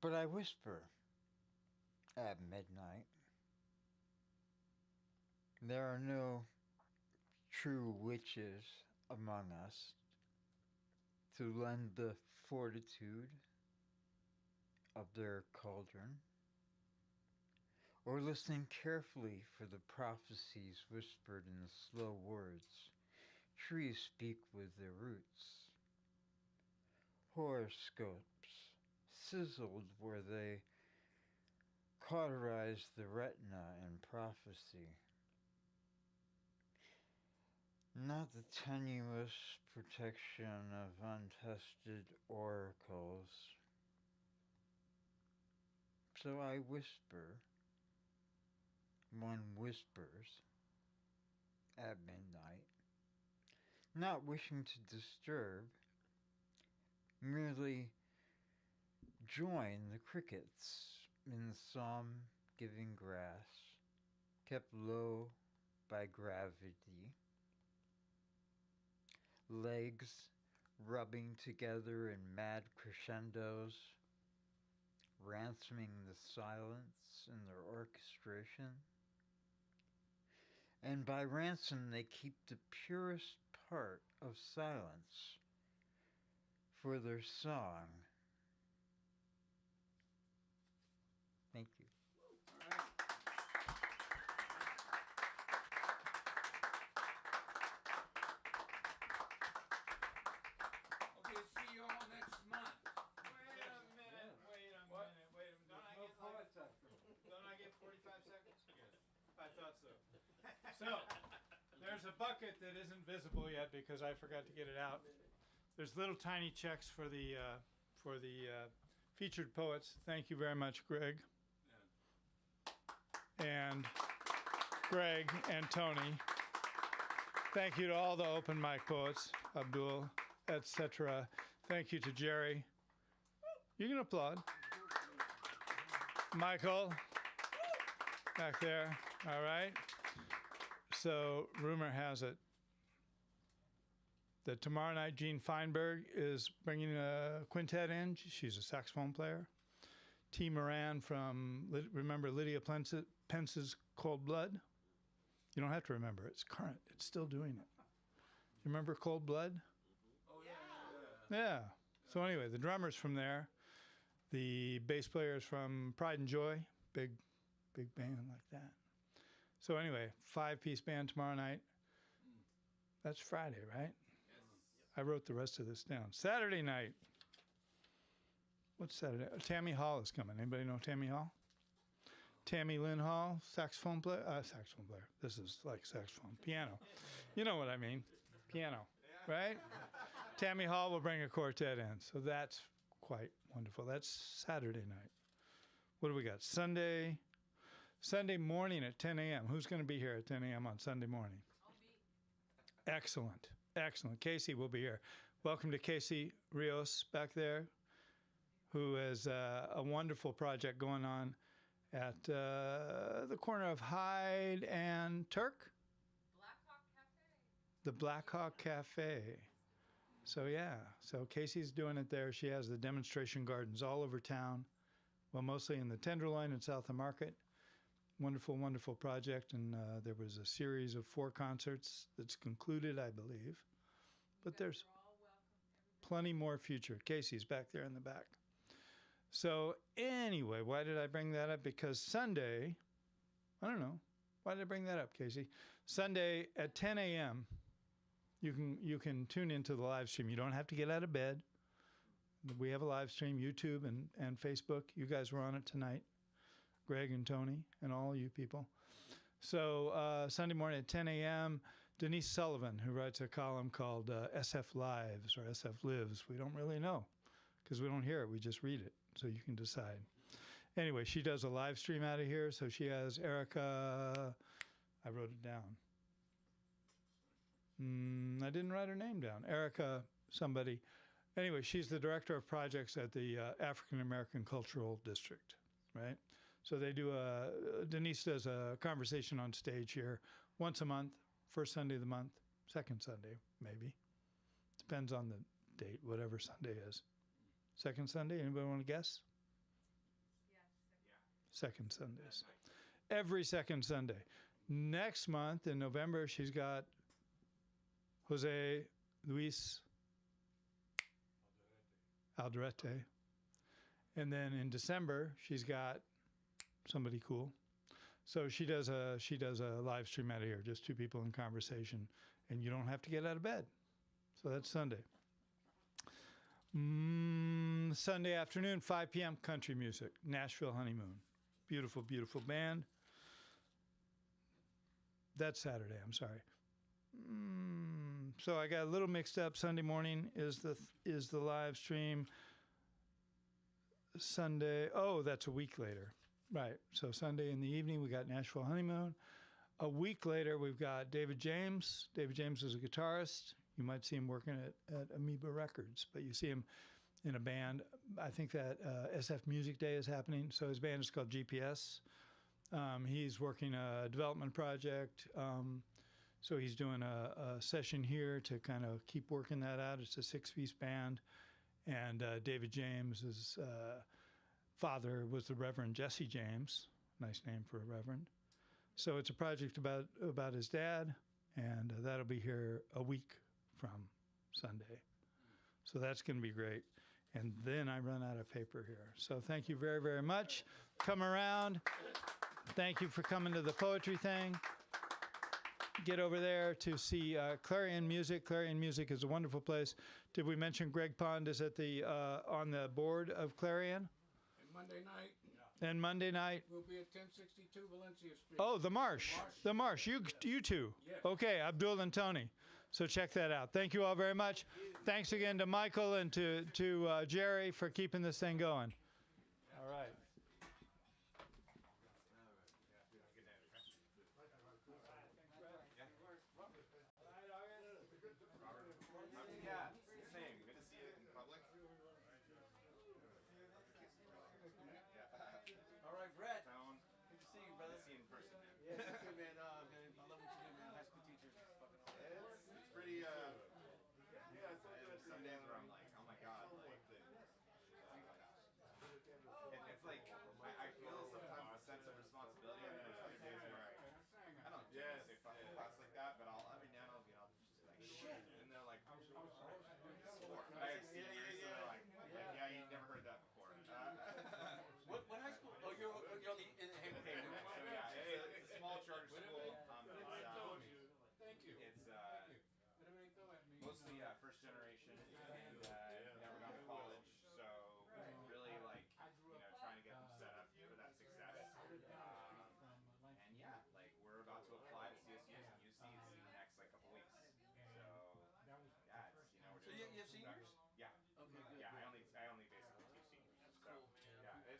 But I whisper at midnight. There are no true witches among us to lend the fortitude of their cauldron, or listening carefully for the prophecies whispered in the slow words trees speak with their roots. Horoscopes sizzled where they cauterized the retina in prophecy. Not the tenuous protection of untested oracles. So I whisper, one whispers at midnight, not wishing to disturb, merely join the crickets in the psalm-giving grass, kept low by gravity, legs rubbing together in mad crescendos, ransoming the silence in their orchestration. And by ransom they keep the purest part of silence for their song. Thank you. Okay, see you all next month. Wait a minute. Don't I get 45 seconds? Yes. I thought so. So, there's a bucket that isn't visible yet because I forgot to get it out. There's little tiny checks for the featured poets. Thank you very much, Greg. And Greg and Tony. Thank you to all the open mic poets, Abdul, etc. Thank you to Jerry. You can applaud. Michael, back there. All right. So, rumor has it that tomorrow night Jean Feinberg is bringing a quintet in. She's a saxophone player. T. Moran from, remember Lydia Pence's Cold Blood? You don't have to remember. It's current. It's still doing it. You remember Cold Blood? Oh, yeah. Yeah. So anyway, the drummer's from there. The bass player is from Pride and Joy. Big band like that. So anyway, 5-piece band tomorrow night. That's Friday, right? I wrote the rest of this down. Saturday night. What's Saturday? Tammy Hall is coming. Anybody know Tammy Hall? Tammy Lynn Hall, saxophone player. This is like saxophone. Piano. You know what I mean. Piano, right? Tammy Hall will bring a quartet in. So that's quite wonderful. That's Saturday night. What do we got? Sunday morning at 10 a.m. Who's going to be here at 10 a.m. on Sunday morning? I'll be. Excellent. Casey will be here. Welcome to Casey Rios back there, who has a wonderful project going on at the corner of Hyde and Turk? The Black Hawk Cafe. So Casey's doing it there. She has the demonstration gardens all over town, well, mostly in the Tenderloin and South of Market. Wonderful, wonderful project, and there was a series of 4 concerts that's concluded, I believe. But there's plenty more future. Casey's back there in the back. So anyway, why did I bring that up? Because Sunday, I don't know. Why did I bring that up, Casey? Sunday at 10 a.m., you can tune into the live stream. You don't have to get out of bed. We have a live stream, YouTube and Facebook. You guys were on it tonight. Greg and Tony and all you people. So Sunday morning at 10 a.m., Denise Sullivan, who writes a column called SF Lives or SF Lives. We don't really know because we don't hear it. We just read it. So you can decide. Anyway, she does a live stream out of here. So she has Erica. I wrote it down. I didn't write her name down. Erica somebody. Anyway, she's the director of projects at the African American Cultural District, right? So they do Denise does a conversation on stage here once a month, first Sunday of the month, second Sunday, maybe. Depends on the date, whatever Sunday is. Second Sunday, anybody want to guess? Yes. Second Sundays. Every second Sunday. Next month in November, she's got Jose Luis Aldarondo. And then in December, she's got somebody cool. So she does a live stream out of here, just 2 people in conversation, and you don't have to get out of bed. So that's Sunday. Sunday afternoon, 5 p.m., country music, Nashville Honeymoon. Beautiful, beautiful band. That's Saturday, I'm sorry. So I got a little mixed up. Sunday morning is the live stream. Sunday, that's a week later. Right, so Sunday in the evening, we got Nashville Honeymoon. A week later, we've got David James. David James is a guitarist. You might see him working at Amoeba Records, but you see him in a band. I think that SF Music Day is happening, so his band is called GPS. He's working a development project, so he's doing a session here to kind of keep working that out. It's a 6-piece band, and David James's father was the Reverend Jesse James. Nice name for a reverend. So it's a project about his dad, and that'll be here a week from Sunday. So that's going to be great. And then I run out of paper here. So thank you very, very much. Come around. Thank you for coming to the poetry thing. Get over there to see Clarion Music. Clarion Music is a wonderful place. Did we mention Greg Pond is at the on the board of Clarion? And Monday night. And Monday night. We'll be at 1062 Valencia Street. Oh, the Marsh. The Marsh. You two. Yes. Okay, Abdul and Tony. So check that out. Thank you all very much. Thanks again to Michael and to Jerry for keeping this thing going. All right.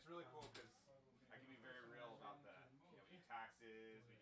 really cool because I can be very real about the, taxes. We